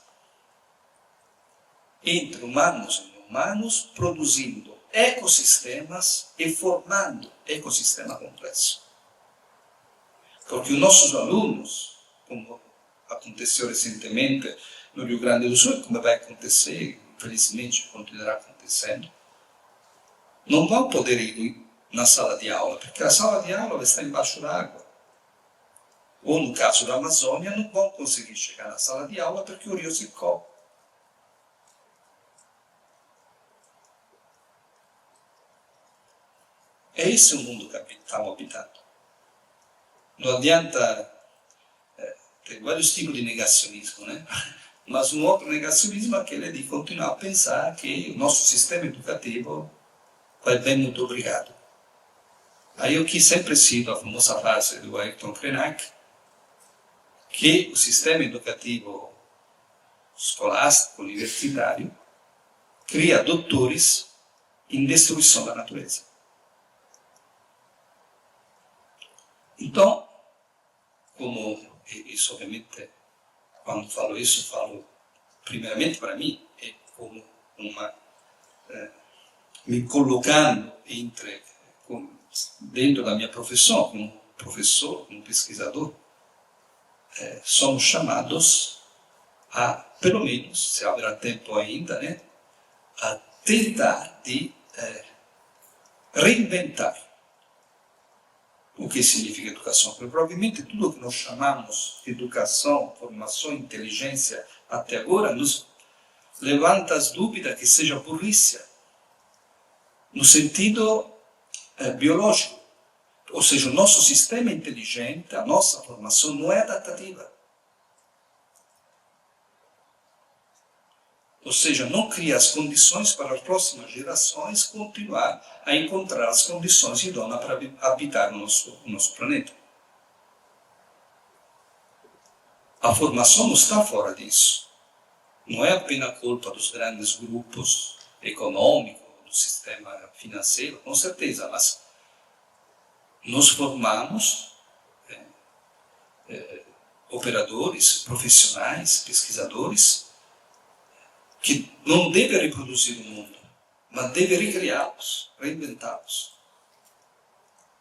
entre humanos e humanos, produzindo ecossistemas e formando ecossistemas complexos. Porque os nossos alunos, como aconteceu recentemente no Rio Grande do Sul, como vai acontecer, infelizmente continuará acontecendo, não vão poder ir na sala de aula, porque a sala de aula está embaixo d'água. Ou no caso da Amazônia, não vão conseguir chegar na sala de aula porque o rio secou. É esse o mundo que estamos habitando. Não adianta, tem vários tipos de negacionismo, né? Mas um outro negacionismo é aquele de continuar a pensar que o nosso sistema educativo vai bem, muito obrigado. Aí eu que sempre cito a famosa frase do Ayrton Krenak, que o sistema educativo escolástico, universitário, cria doutores em destruição da natureza. Então, como isso obviamente, quando falo isso, falo primeiramente para mim, é como me colocando dentro da minha profissão, como professor, como pesquisador, somos chamados a, pelo menos, se haverá tempo ainda, né, a tentar de reinventar o que significa educação. Porque provavelmente tudo o que nós chamamos de educação, formação, inteligência, até agora, nos levanta as dúvidas que seja burrice, no sentido biológico. Ou seja, o nosso sistema inteligente, a nossa formação não é adaptativa. Ou seja, não cria as condições para as próximas gerações continuar a encontrar as condições idôneas para habitar o nosso planeta. A formação não está fora disso. Não é apenas culpa dos grandes grupos econômicos, do sistema financeiro, com certeza, mas nós formamos operadores, profissionais, pesquisadores, que não devem reproduzir o mundo, mas devem recriá-los, reinventá-los.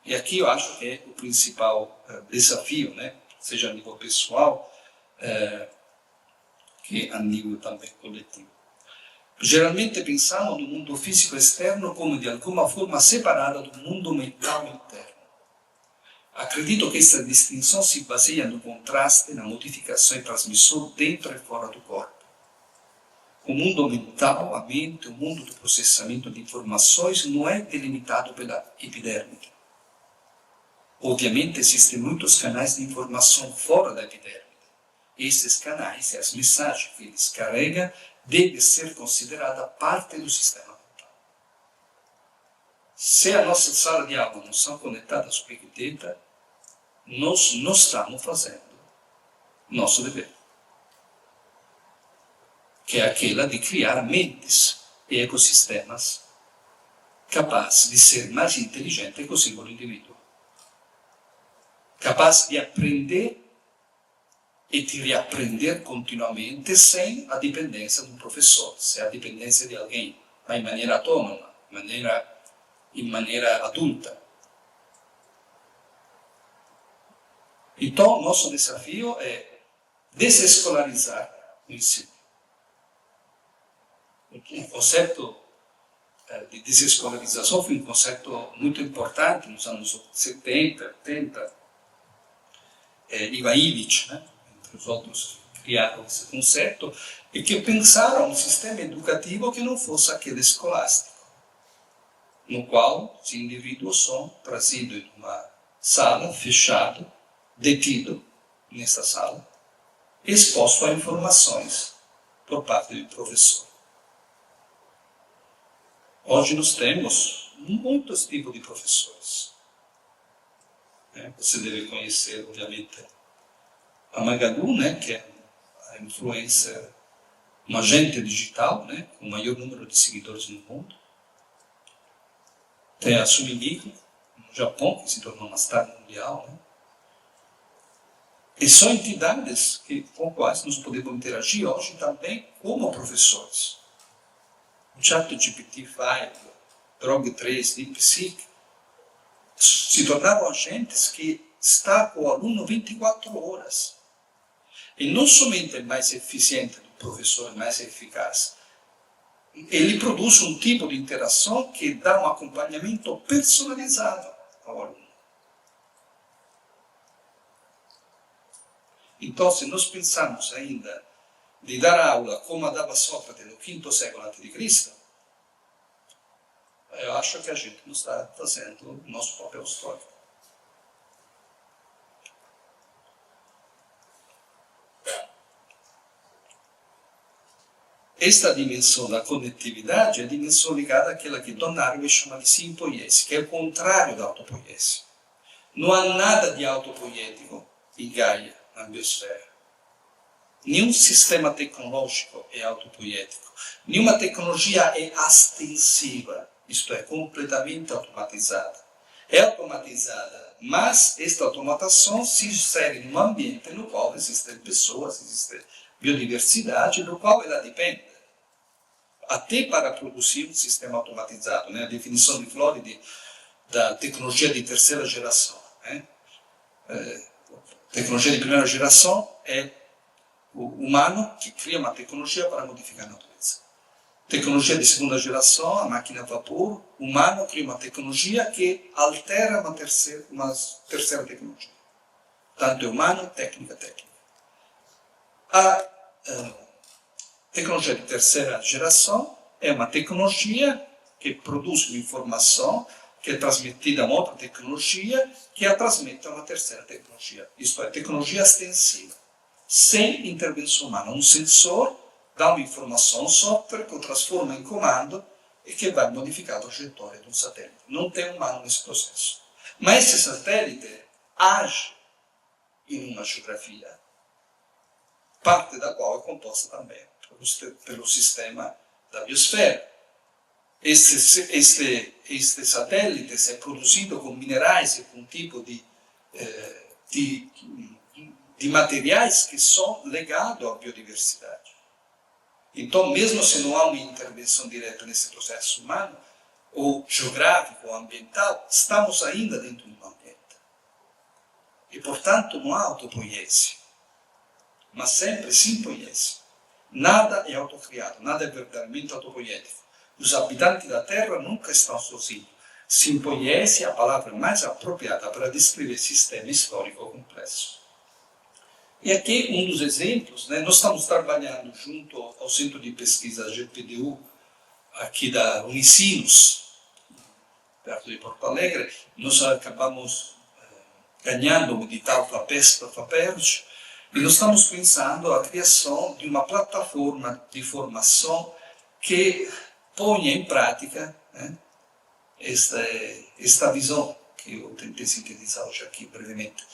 E aqui eu acho que é o principal desafio, né? Seja a nível pessoal, que a nível também coletivo. Geralmente pensamos no mundo físico externo como de alguma forma separado do mundo mental interno. Acredito que esta distinção se baseia no contraste, na modificação e transmissão dentro e fora do corpo. O mundo mental, a mente, o mundo do processamento de informações não é delimitado pela epiderme. Obviamente existem muitos canais de informação fora da epiderme. Esses canais e as mensagens que eles carregam devem ser consideradas parte do sistema mental. Se a nossa sala de aula não são conectadas com Big Data, nós não estamos fazendo nosso dever, que é aquela de criar mentes e ecossistemas capazes de ser mais inteligente que o símbolo indivíduo, capaz de aprender e de reaprender continuamente sem a dependência de um professor, sem a dependência de alguém, mas em maneira autônoma, em maneira adulta. Então, nosso desafio é desescolarizar o ensino. Porque o conceito de desescolarização foi um conceito muito importante nos anos 70, 80. Ivan Illich, né, entre os outros, criaram esse conceito e que pensaram um sistema educativo que não fosse aquele escolástico, no qual os indivíduos são trazidos em uma sala fechada, detido nessa sala, exposto a informações por parte do professor. Hoje nós temos muitos tipos de professores. Você deve conhecer, obviamente, a Magalu, que é a influencer, uma agente digital, com o maior número de seguidores no mundo. Tem a Sumigiko, no Japão, que se tornou uma star mundial. E são entidades com as quais nós podemos interagir hoje também como professores. O ChatGPT-5, Drog3, DeepSeek, se tornaram agentes que estão com o aluno 24 horas. E não somente é mais eficiente do professor, é mais eficaz. Ele produz um tipo de interação que dá um acompanhamento personalizado ao aluno. Então, se nós pensamos ainda de dar aula como a dava Sócrates no V século a.C., eu acho que a gente não está fazendo o nosso papel histórico. Esta dimensão da conectividade é a dimensão ligada àquela que Don Harvey chama de simpoiese, que é o contrário da autopoiese. Não há nada de autopoiético em Gaia, na biosfera. Nenhum sistema tecnológico é autopoiético. Nenhuma tecnologia é astensiva, isto é, completamente automatizada. É automatizada, mas esta automatização se insere num ambiente no qual existem pessoas, existe biodiversidade, do qual ela depende. Até para produzir um sistema automatizado. A definição de Florida da tecnologia de terceira geração. Tecnologia de primeira geração é o humano que cria uma tecnologia para modificar a natureza. Tecnologia de segunda geração, a máquina a vapor, o humano cria uma tecnologia que altera uma terceira tecnologia. Tanto é humano, técnica. A tecnologia de terceira geração é uma tecnologia que produz uma informação que é transmitida a uma outra tecnologia que a transmite a uma terceira tecnologia. Isto é, tecnologia extensiva, sem intervenção humana. Um sensor dá uma informação ao software que o transforma em comando e que vai modificar a trajetória de um satélite. Não tem humano nesse processo. Mas esse satélite age em uma geografia, parte da qual é composta também pelo sistema da biosfera. Este satélite é produzido com minerais e com um tipo de materiais que são ligados à biodiversidade. Então, mesmo se não há uma intervenção direta nesse processo humano, ou geográfico, ou ambiental, estamos ainda dentro de um ambiente. E, portanto, não há autopoiese, mas sempre simpoiese. Nada é autocriado, nada é verdadeiramente autopoiético. Os habitantes da Terra nunca estão sozinhos. Simpoiese é a palavra mais apropriada para descrever sistema histórico complexo. E aqui um dos exemplos, nós estamos trabalhando junto ao Centro de Pesquisa GPDU, aqui da Unicinos, perto de Porto Alegre. Nós acabamos ganhando o edital FAPERJ, e nós estamos pensando a criação de uma plataforma de formação que ponha em prática esta visão que eu tentei sintetizar hoje aqui brevemente.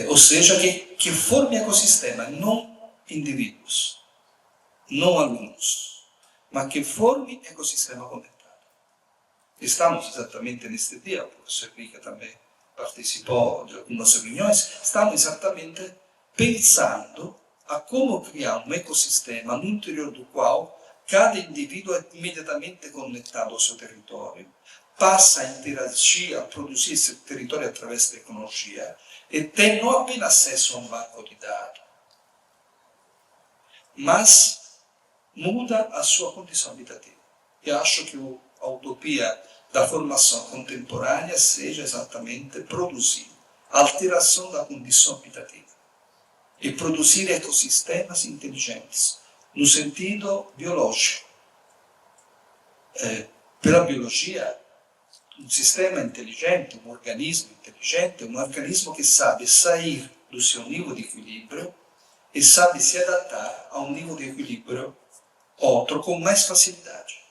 Ou seja, que forme ecossistema, não indivíduos, não alunos, mas que forme ecossistema conectado. Estamos exatamente neste dia, o professor Rica também participou de algumas reuniões, estamos exatamente pensando a como criar um ecossistema no interior do qual cada indivíduo é imediatamente conectado ao seu território, passa a interagir, a produzir esse território através da tecnologia e tem não apenas acesso a um banco de dados, mas muda a sua condição habitativa. Eu acho que a utopia da formação contemporânea seja exatamente produzir a alteração da condição habitativa. e produzir ecossistemas inteligentes, no sentido biológico. Pela biologia, um sistema inteligente, um organismo inteligente, é um organismo que sabe sair do seu nível de equilíbrio e sabe se adaptar a um nível de equilíbrio outro com mais facilidade.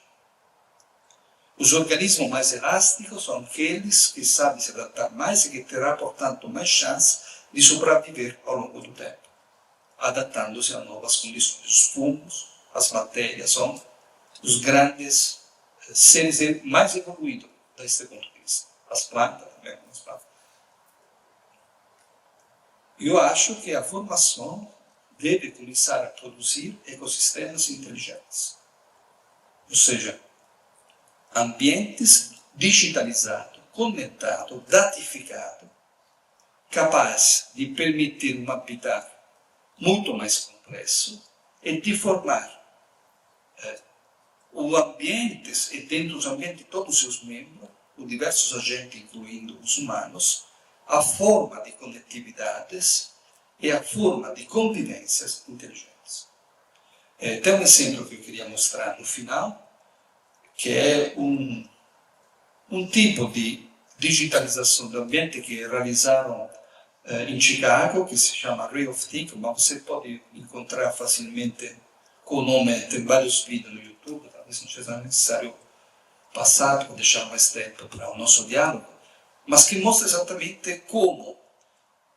Os organismos mais elásticos são aqueles que sabem se adaptar mais e que terão, portanto, mais chance de sobreviver ao longo do tempo, adaptando-se a novas condições. Os fungos, as bactérias são os grandes seres mais evoluídos deste ponto de vista. As plantas também, as plantas. Eu acho que a formação deve começar a produzir ecossistemas inteligentes. Ou seja, ambientes digitalizados, conectados, datificados, capazes de permitir um habitat muito mais complexo e de formar os ambientes, e dentro dos ambientes todos os seus membros, os diversos agentes, incluindo os humanos, a forma de conectividades e a forma de convivências inteligentes. Tem um exemplo que eu queria mostrar no final, que é um tipo de digitalização do ambiente que realizaram em Chicago, que se chama Ray of Think, mas você pode encontrar facilmente com o nome, tem vários vídeos no YouTube, talvez não seja necessário passar para deixar mais tempo para o nosso diálogo, mas que mostra exatamente como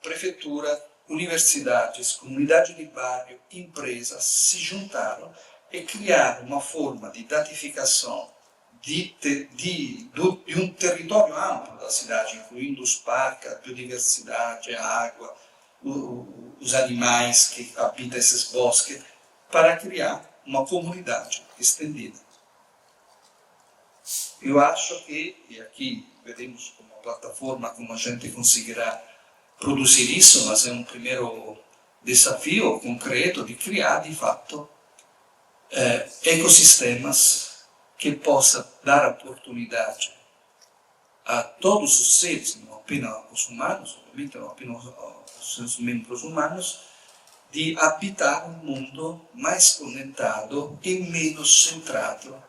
prefeitura, universidades, comunidade de bairro, empresas se juntaram e criaram uma forma de datificação de um território amplo da cidade, incluindo os parques, a biodiversidade, a água, os animais que habitam esses bosques, para criar uma comunidade estendida. Eu acho que, e aqui veremos como plataforma como a gente conseguirá produzir isso, mas é um primeiro desafio concreto de criar, de fato, ecossistemas que possam dar oportunidade a todos os seres, não apenas os humanos, obviamente não apenas os seus membros humanos, de habitar um mundo mais conectado e menos centrado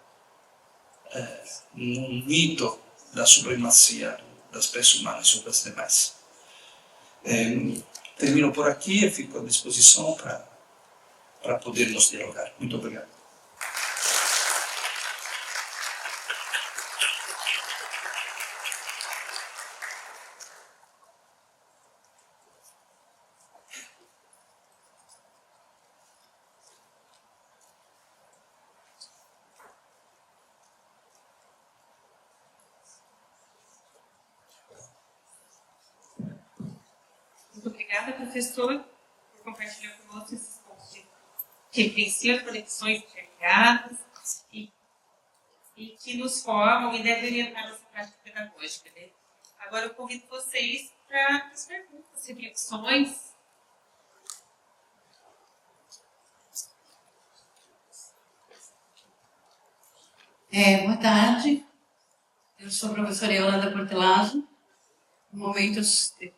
no mito da supremacia da espécie humana sobre as demais. Termino por aqui e fico à disposição para podermos dialogar. Muito obrigado. Muito obrigada, professor, por compartilhar conosco esses pontos de referência, conexões interligadas e que nos formam e devem orientar a nossa prática pedagógica. Né? Agora eu convido vocês para as perguntas, reflexões. Boa tarde, eu sou a professora Yolanda Portelazzo. No momento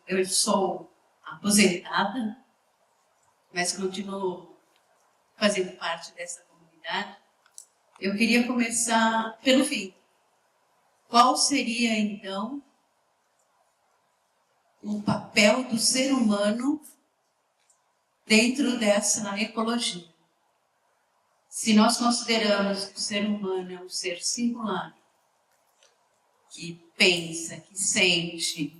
eu sou aposentada, mas continuo fazendo parte dessa comunidade. Eu queria começar pelo fim. Qual seria, então, o papel do ser humano dentro dessa ecologia? Se nós consideramos que o ser humano é um ser singular, que pensa, que sente,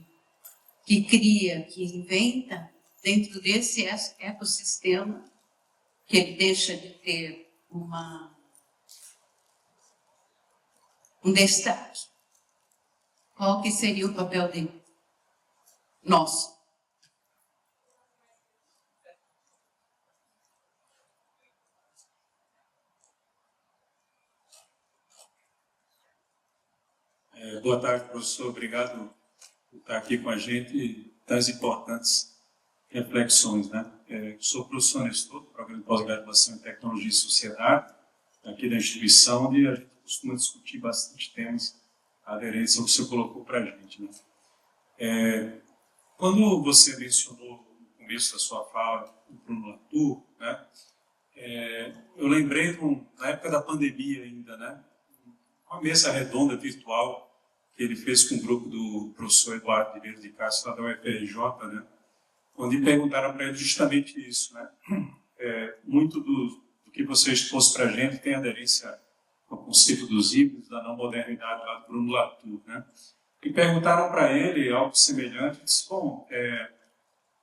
que cria, que inventa, dentro desse ecossistema, que ele deixa de ter um destaque. Qual que seria o papel dele? Nosso. Boa tarde, professor. Obrigado por estar aqui com a gente e das importantes reflexões. Né? Sou professor Nestor, do Programa de Pós-Graduação em Tecnologia e Sociedade, aqui da instituição, onde a gente costuma discutir bastante temas aderentes ao que o senhor colocou para a gente. Né? Quando você mencionou no começo da sua fala, o Bruno Latour, né? Eu lembrei, na época da pandemia ainda, né? Uma mesa redonda virtual que ele fez com o grupo do professor Eduardo Ribeiro de Castro, lá da UFRJ, né? Onde perguntaram para ele justamente isso, né? Muito do que você expôs para a gente tem aderência ao conceito dos híbridos, da não modernidade lá do Bruno Latour, né? E perguntaram para ele algo semelhante, disse, bom,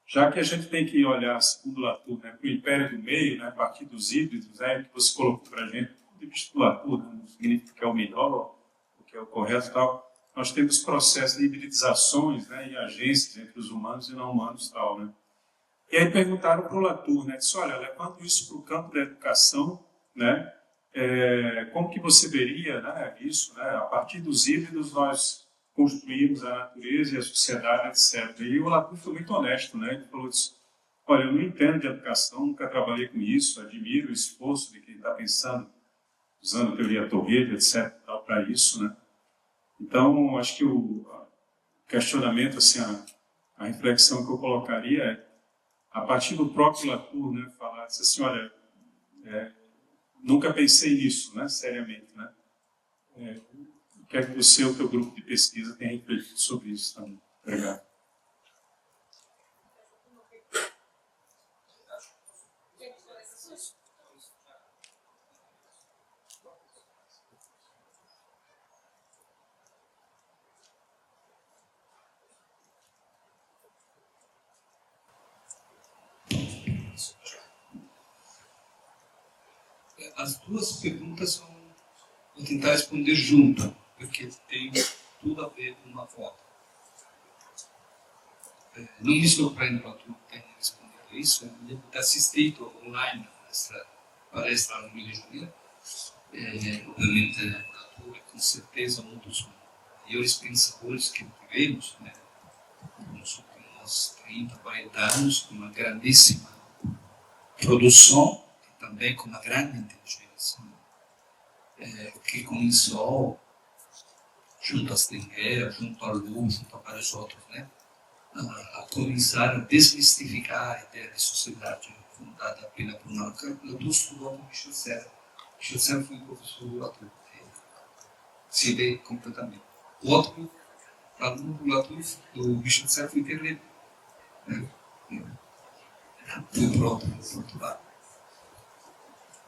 já que a gente tem que olhar, segundo Latour, né, para o império do meio, né, a partir dos híbridos, né, que você colocou para a gente, de vista do Latour, né, não significa que é o melhor, o que é o correto e tal, nós temos processos de hibridizações, né, e agências entre os humanos e não humanos e tal, né. E aí perguntaram para o Latour, né, disse, olha, levando isso para o campo da educação, né, como que você veria, né, isso, né, a partir dos híbridos nós construímos a natureza e a sociedade, etc. E o Latour foi muito honesto, né? Ele falou isso, olha, eu não entendo de educação, nunca trabalhei com isso, admiro o esforço de quem está pensando, usando a teoria Torrello, etc., para isso, né? Então, acho que o questionamento, assim, a reflexão que eu colocaria é, a partir do próprio Latour, né, falar assim, olha, nunca pensei nisso, né, seriamente, né? O que é que você, o teu grupo de pesquisa, tem refletido sobre isso também? Obrigado. As duas perguntas vou tentar responder junto, porque tem tudo a ver com uma foto. Não me surpreende para tu ter respondido isso, eu devo ter assistido online a essa palestra no Rio de Janeiro. Obviamente, é com certeza um dos maiores pensadores que tivemos, né, nos últimos 30, 40 anos, com uma grandíssima produção e também com uma grande inteligência, que começou junto a Stenger, junto a Lu, junto a vários outros, né, a começar a desmistificar a ideia de sociedade fundada apenas por uma Latour estudou com Michel Serres. Michel Serres foi professor do Latour, se vê completamente. O outro aluno do Latour, do Michel Serres, foi Terreiro. Foi para outro lado.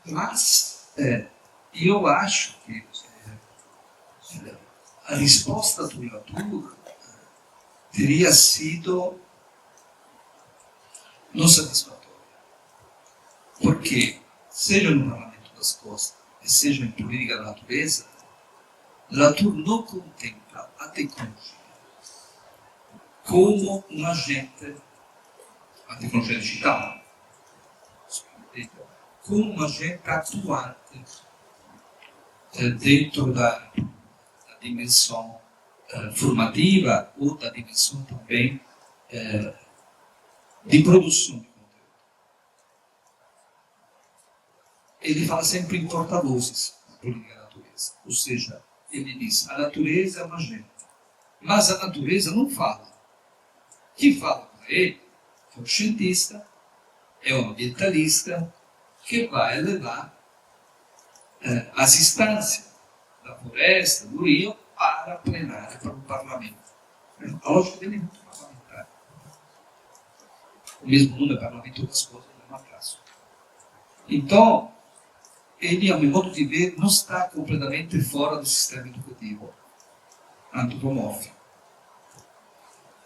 Mas eu acho que a resposta do Latour teria sido não satisfatória. Porque, seja no Parlamento das Costas, e seja em política da natureza, Latour não contempla a tecnologia como um agente, a tecnologia digital, como um agente atuante dentro da dimensão formativa ou da dimensão também de produção de conteúdo. Ele fala sempre em porta-vozes na política da natureza, ou seja, ele diz, a natureza é uma agente, mas a natureza não fala. Quem fala para ele é o cientista, é o ambientalista, que vai levar as instâncias da floresta, do rio, para a plenária, para o parlamento. A lógica dele é muito parlamentar. O mesmo nome é parlamento das coisas, não é um atraso. Então, ele, ao meu modo de ver, não está completamente fora do sistema educativo antropomórfico.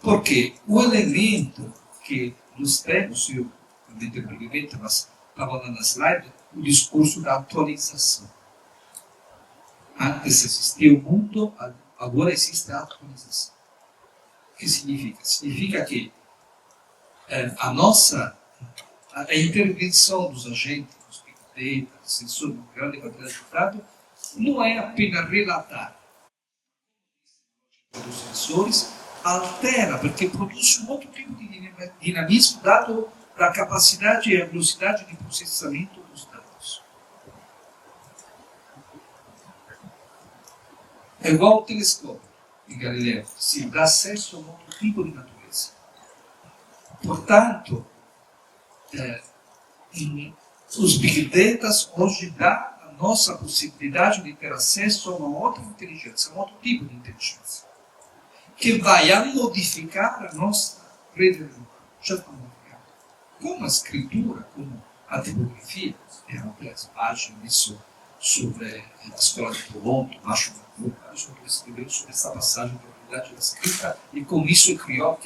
Porque o elemento que nós temos, eu comentei brevemente, mas estava lá na slide, o discurso da atualização. Antes existia o mundo, agora existe a atualização. O que significa? Significa que a intervenção dos agentes, dos big data, dos sensores, de grande quantidade de dados, não é apenas relatar. Os sensores altera, porque produz um outro tipo de dinamismo dado da capacidade e a velocidade de processamento dos dados. É igual ao telescópio de Galileu, se dá acesso a um outro tipo de natureza. Portanto, os Big Data hoje dá a nossa possibilidade de ter acesso a uma outra inteligência, a um outro tipo de inteligência, que vai a modificar a nossa rede neuronal. Já está modificada. Como a escritura, como a tipografia, as páginas sobre a escola de Toronto, Macho Macho, que escreveu sobre essa passagem da realidade da escrita, e com isso criou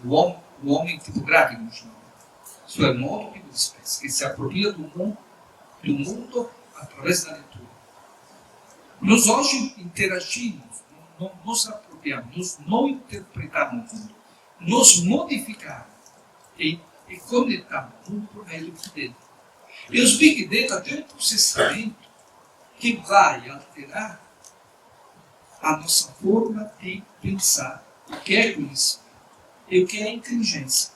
o homem tipográfico no final. Isso é um outro tipo de espécie, que se apropria do mundo através da leitura. Nós hoje interagimos, não nos apropriamos, nós não interpretamos o mundo, nós modificamos e conectamos o mundo por meio do Big Data. E os Big Data têm um processamento que vai alterar a nossa forma de pensar o que é conhecimento e o que é inteligência.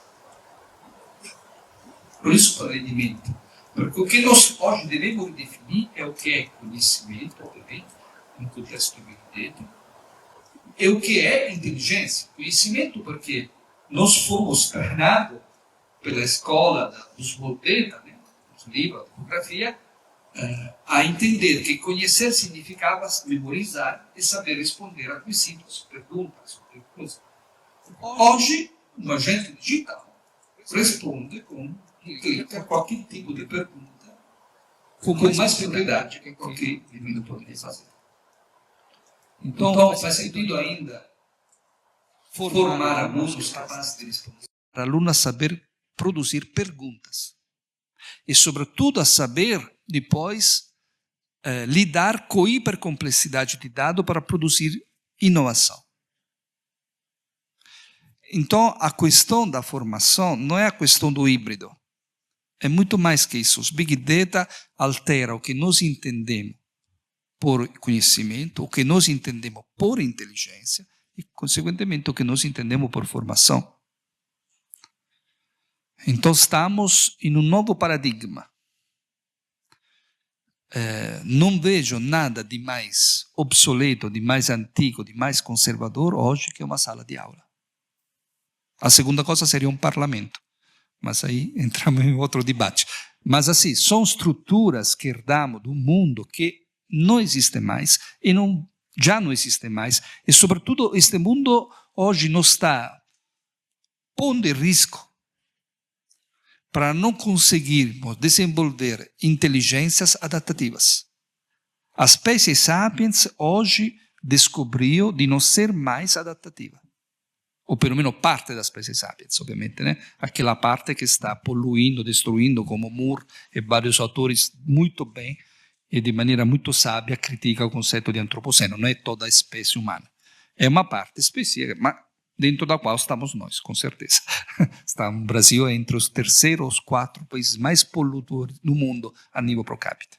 Por isso falei de mente. Porque o que nós hoje devemos definir é o que é conhecimento, obviamente, no contexto do Big Data, e o que é inteligência. Conhecimento porque nós fomos treinados pela escola dos Big Data, né, os livros, a tipografia, a entender que conhecer significava memorizar e saber responder a quesitos, perguntas, sobre coisas. Hoje, um agente digital responde com clica qualquer tipo de pergunta com mais propriedade que qualquer indivíduo poderia fazer. Então, faz sentido ainda formar alunos capazes de responder. Para aluno a saber produzir perguntas. E, sobretudo, a saber, depois, lidar com a hipercomplexidade de dados para produzir inovação. Então, a questão da formação não é a questão do híbrido. É muito mais que isso. Os Big Data alteram o que nós entendemos por conhecimento, o que nós entendemos por inteligência e, consequentemente, o que nós entendemos por formação. Então, estamos em um novo paradigma. Não vejo nada de mais obsoleto, de mais antigo, de mais conservador hoje que uma sala de aula. A segunda coisa seria um parlamento. Mas aí entramos em outro debate. Mas assim, são estruturas que herdamos do mundo que não existe mais e já não existe mais. E, sobretudo, este mundo hoje não está pondo em risco para não conseguirmos desenvolver inteligências adaptativas. A espécie Sapiens hoje descobriu de não ser mais adaptativa. Ou pelo menos parte da espécie Sapiens, obviamente, né? Aquela parte que está poluindo, destruindo, como Moore e vários autores muito bem e de maneira muito sábia critica o conceito de antropoceno. Não é toda a espécie humana. É uma parte específica, mas dentro da qual estamos nós, com certeza. O Brasil é entre os terceiros ou os 4 países mais poluidores do mundo a nível pro capita.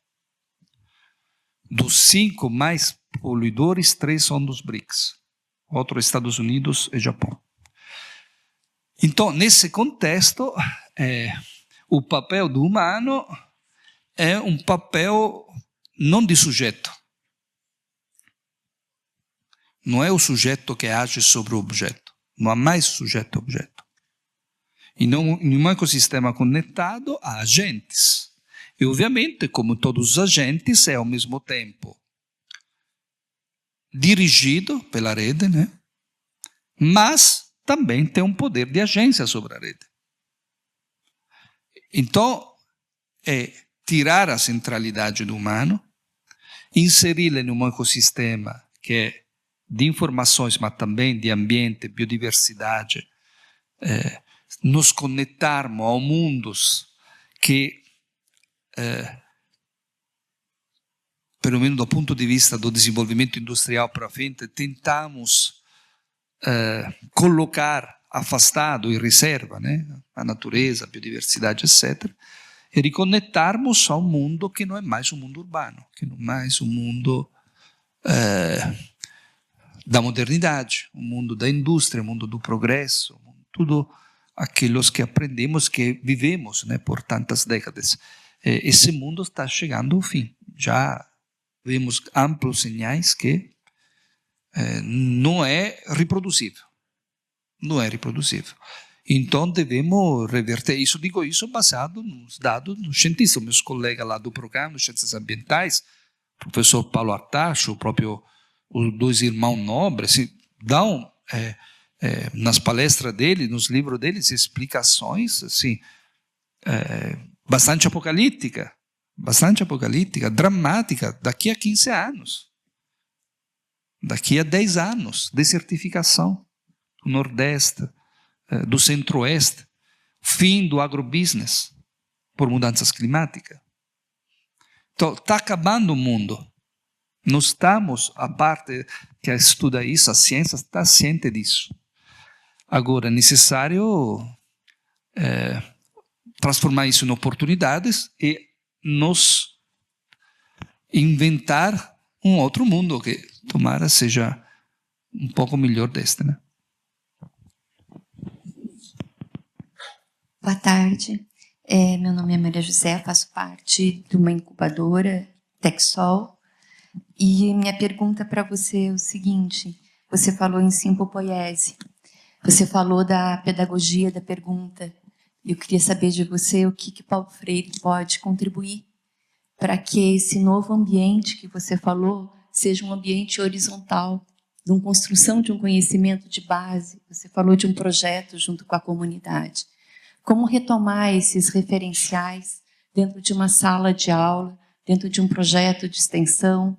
Dos 5 mais poluidores, 3 são dos BRICS. Outro Estados Unidos e Japão. Então, nesse contexto, o papel do humano é um papel não de sujeito. Não é o sujeito que age sobre o objeto. Não há mais sujeito-objeto. E em um ecossistema conectado, há agentes. E, obviamente, como todos os agentes, é ao mesmo tempo dirigido pela rede, né? Mas também tem um poder de agência sobre a rede. Então, é tirar a centralidade do humano, inseri-lo em um ecossistema que é de informações, mas também de ambiente, biodiversidade, nos conectarmos a mundos que pelo menos do ponto de vista do desenvolvimento industrial para frente, tentamos colocar afastado em reserva, né, a natureza, a biodiversidade, etc., e reconectarmos a um mundo que não é mais um mundo urbano, que não é mais um mundo da modernidade, um mundo da indústria, um mundo do progresso, tudo aqueles que aprendemos, que vivemos, né, por tantas décadas. Esse mundo está chegando ao fim. Já vemos amplos sinais que não é reproduzível. Não é reproduzível. Então devemos reverter isso. Digo isso baseado nos dados dos cientistas. Meus colegas lá do programa de Ciências Ambientais, o professor Paulo Artacho, os dois irmãos nobres, dão nas palestras dele, nos livros deles, explicações assim, bastante apocalíptica, dramática, daqui a 15 anos, daqui a 10 anos, desertificação do Nordeste, do Centro-Oeste, fim do agrobusiness por mudanças climáticas. Então, está acabando o mundo. Nós estamos, a parte que estuda isso, a ciência está ciente disso. Agora, é necessário transformar isso em oportunidades e nos inventar um outro mundo que, tomara, seja um pouco melhor deste, né? Boa tarde. Meu nome é Maria José, faço parte de uma incubadora, Texol. E minha pergunta para você é o seguinte: você falou em simpopoiese, você falou da pedagogia da pergunta. Eu queria saber de você o que Paulo Freire pode contribuir para que esse novo ambiente que você falou seja um ambiente horizontal, de uma construção de um conhecimento de base. Você falou de um projeto junto com a comunidade. Como retomar esses referenciais dentro de uma sala de aula, dentro de um projeto de extensão?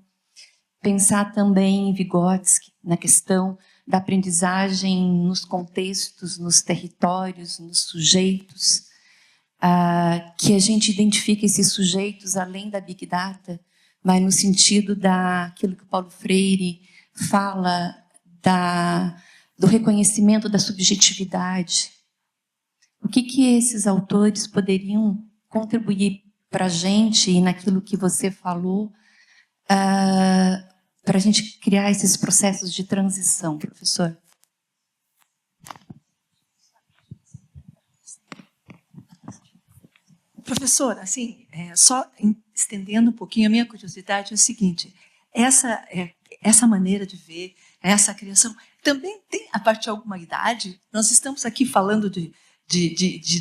Pensar também em Vygotsky, na questão da aprendizagem nos contextos, nos territórios, nos sujeitos, que a gente identifique esses sujeitos além da Big Data, mas no sentido daquilo que o Paulo Freire fala, do reconhecimento da subjetividade. O que esses autores poderiam contribuir para a gente e naquilo que você falou, para a gente criar esses processos de transição, professor? Professora, assim, só estendendo um pouquinho, a minha curiosidade é o seguinte: essa maneira de ver, essa criação, também tem, a partir de alguma idade, nós estamos aqui falando de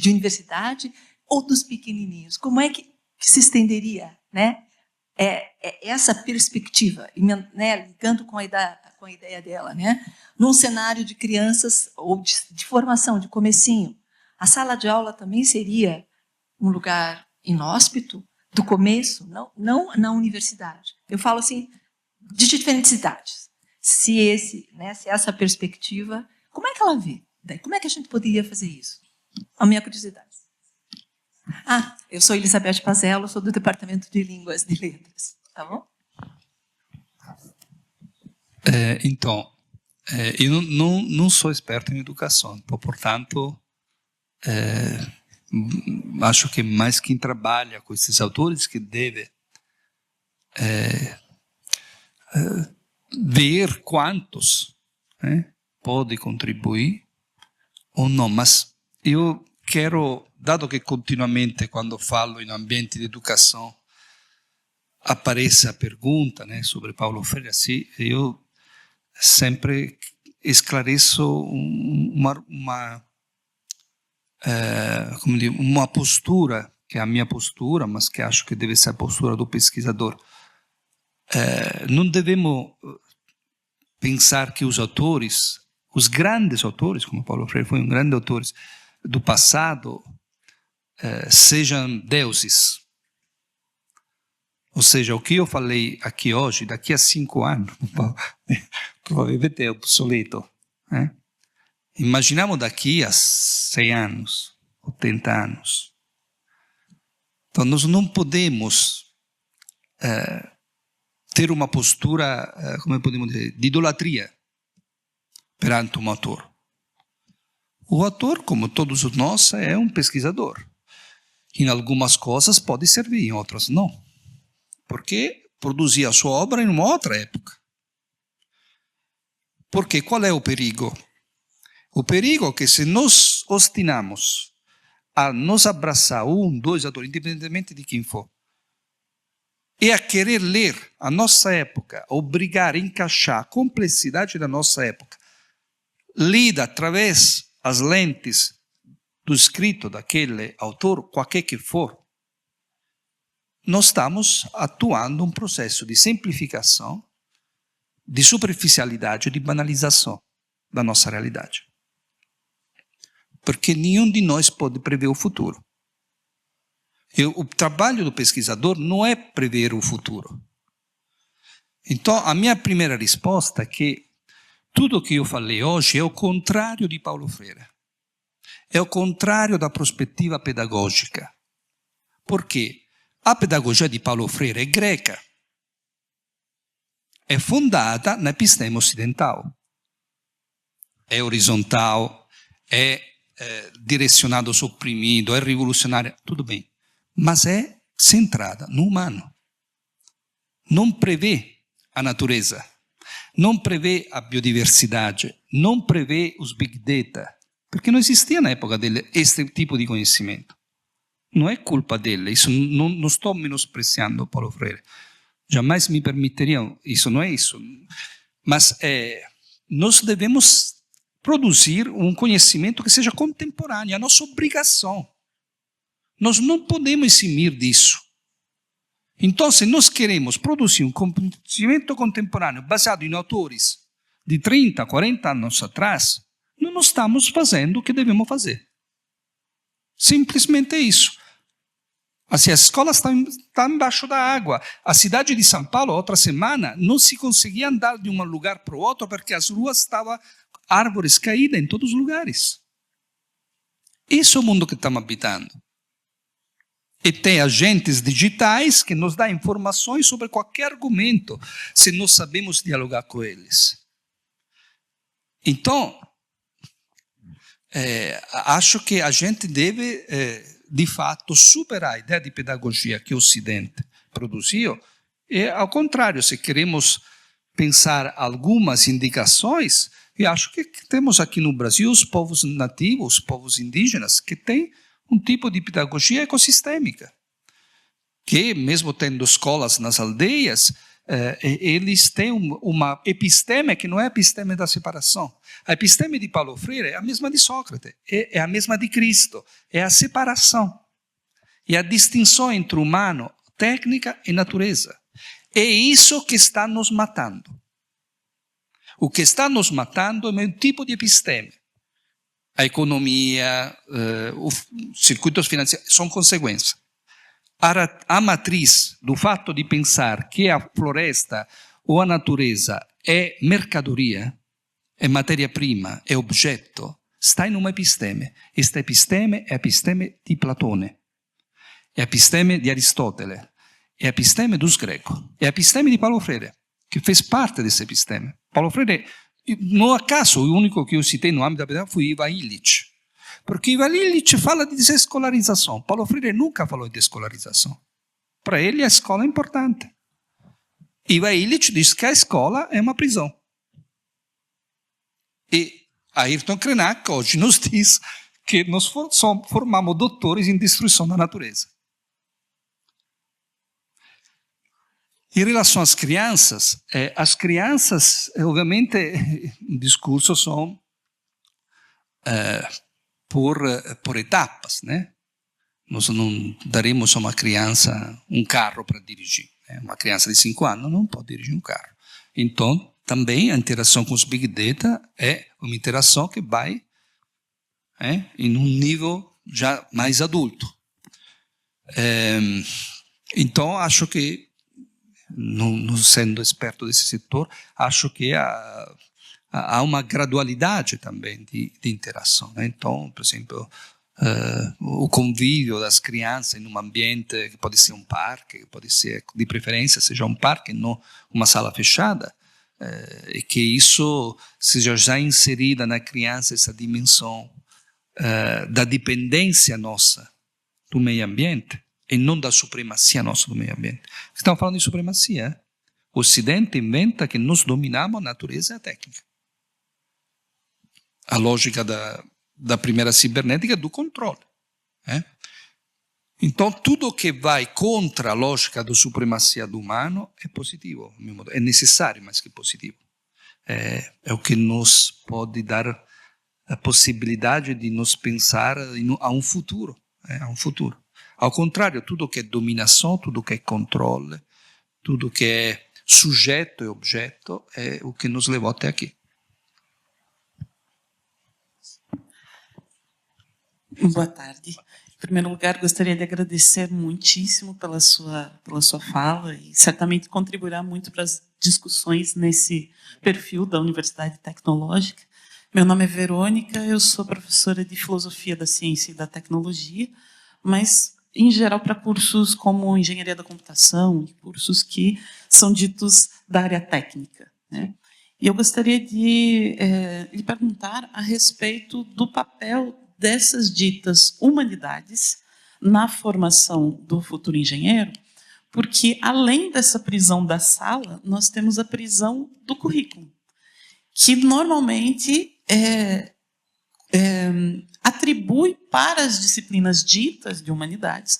universidade ou dos pequenininhos? Como é que se estenderia, né? Essa perspectiva, né, ligando com a ideia dela, né? Num cenário de crianças ou de formação, de comecinho, a sala de aula também seria um lugar inóspito do começo, não na universidade. Eu falo assim, de diferentes idades. Se essa perspectiva, como é que ela vê? Como é que a gente poderia fazer isso? A minha curiosidade. Eu sou Elizabeth Pazello, sou do Departamento de Línguas e Letras. Tá bom? Eu não sou experto em educação, então, portanto, acho que mais quem trabalha com esses autores que deve ver quantos pode contribuir ou não, mas eu quero, dado que continuamente quando falo em ambiente de educação aparece a pergunta, né, sobre Paulo Freire, assim, eu sempre esclareço uma postura, que é a minha postura, mas que acho que deve ser a postura do pesquisador. Não devemos pensar que os autores, os grandes autores, como Paulo Freire foi um grande autor do passado, sejam deuses. Ou seja, o que eu falei aqui hoje, daqui a 5 anos, provavelmente é obsoleto. Imaginamos daqui a 100 anos, 80 anos. Então, nós não podemos ter uma postura, como podemos dizer, de idolatria perante um autor. O autor, como todos nós, é um pesquisador. Em algumas coisas pode servir, em outras não. Porque produzia a sua obra em uma outra época. Porque qual é o perigo? O perigo é que se nós obstinamos a nos abraçar dois autores, independentemente de quem for, e a querer ler a nossa época, obrigar a encaixar a complexidade da nossa época, lida através das lentes do escrito daquele autor, qualquer que for, nós estamos atuando um processo de simplificação, de superficialidade, de banalização da nossa realidade. Porque nenhum de nós pode prever o futuro. O trabalho do pesquisador não é prever o futuro. Então, a minha primeira resposta é que tudo o que eu falei hoje é o contrário de Paulo Freire. É o contrário da perspectiva pedagógica. Por quê? A pedagogia de Paulo Freire é greca. É fundada na episteme ocidental. É horizontal, é direcionada ao oprimido, é revolucionária, tudo bem. Mas é centrada no humano. Não prevê a natureza, não prevê a biodiversidade, não prevê os big data, porque não existia na época dele este tipo de conhecimento. Não é culpa dele, isso não estou menospreciando Paulo Freire. Jamais me permitiriam, isso não é isso. Mas nós devemos produzir um conhecimento que seja contemporâneo, é a nossa obrigação. Nós não podemos eximir disso. Então, se nós queremos produzir um conhecimento contemporâneo baseado em autores de 30, 40 anos atrás, não estamos fazendo o que devemos fazer. Simplesmente é isso. Assim, a escola está embaixo da água. A cidade de São Paulo, outra semana, não se conseguia andar de um lugar para o outro porque as ruas estavam árvores caídas em todos os lugares. Esse é o mundo que estamos habitando. E tem agentes digitais que nos dão informações sobre qualquer argumento, se nós sabemos dialogar com eles. Então, acho que a gente deve, de fato, superar a ideia de pedagogia que o Ocidente produziu. E, ao contrário, se queremos pensar algumas indicações, eu acho que temos aqui no Brasil os povos nativos, os povos indígenas, que têm um tipo de pedagogia ecossistêmica, que mesmo tendo escolas nas aldeias, eles têm uma episteme que não é a episteme da separação. A episteme de Paulo Freire é a mesma de Sócrates, é a mesma de Cristo, é a separação, é a distinção entre humano, técnica e natureza. É isso que está nos matando. O que está nos matando é o meu tipo de episteme. A economia, os circuitos financeiros são consequências. A matriz do fato de pensar que a floresta ou a natureza é mercadoria, é matéria-prima, é objeto, está em uma episteme. Esta episteme é a episteme de Platone, é a episteme de Aristóteles, é a episteme dos gregos, é a episteme de Paulo Freire, que fez parte dessa episteme. Paulo Freire, no acaso, o único que eu citei no âmbito da pedagogia foi Ivan Illich. Porque Ivan Illich fala de desescolarização. Paulo Freire nunca falou de desescolarização. Para ele, a escola é importante. Ivan Illich diz que a escola é uma prisão. E Ayrton Krenak hoje nos diz que nós formamos doutores em destruição da natureza. Em relação às crianças, obviamente, o discurso são por etapas, né? Nós não daremos a uma criança um carro para dirigir. Né? Uma criança de 5 anos não pode dirigir um carro. Então, também a interação com os Big Data é uma interação que vai em um nível já mais adulto. Então, acho que, não sendo experto desse setor, acho que há uma gradualidade também de interação. Né? Então, por exemplo, o convívio das crianças em um ambiente que pode ser um parque, que pode ser, de preferência, seja um parque, não uma sala fechada, e que isso seja já inserida na criança essa dimensão da dependência nossa do meio ambiente, e não da supremacia nossa do meio ambiente. Estamos falando de supremacia. O Ocidente inventa que nós dominamos a natureza e a técnica. A lógica da primeira cibernética é do controle. Então, tudo que vai contra a lógica da supremacia do humano é positivo. É necessário, mas que positivo. É o que nos pode dar a possibilidade de nos pensar a um futuro. A um futuro. Ao contrário, tudo que é dominação, tudo que é controle, tudo que é sujeito e objeto é o que nos levou até aqui. Boa tarde. Em primeiro lugar, gostaria de agradecer muitíssimo pela sua fala e certamente contribuirá muito para as discussões nesse perfil da Universidade Tecnológica. Meu nome é Verônica, eu sou professora de Filosofia da Ciência e da Tecnologia, mas, em geral, para cursos como Engenharia da Computação, cursos que são ditos da área técnica, né? E eu gostaria de lhe perguntar a respeito do papel dessas ditas humanidades na formação do futuro engenheiro, porque, além dessa prisão da sala, nós temos a prisão do currículo, que normalmente atribui para as disciplinas ditas de humanidades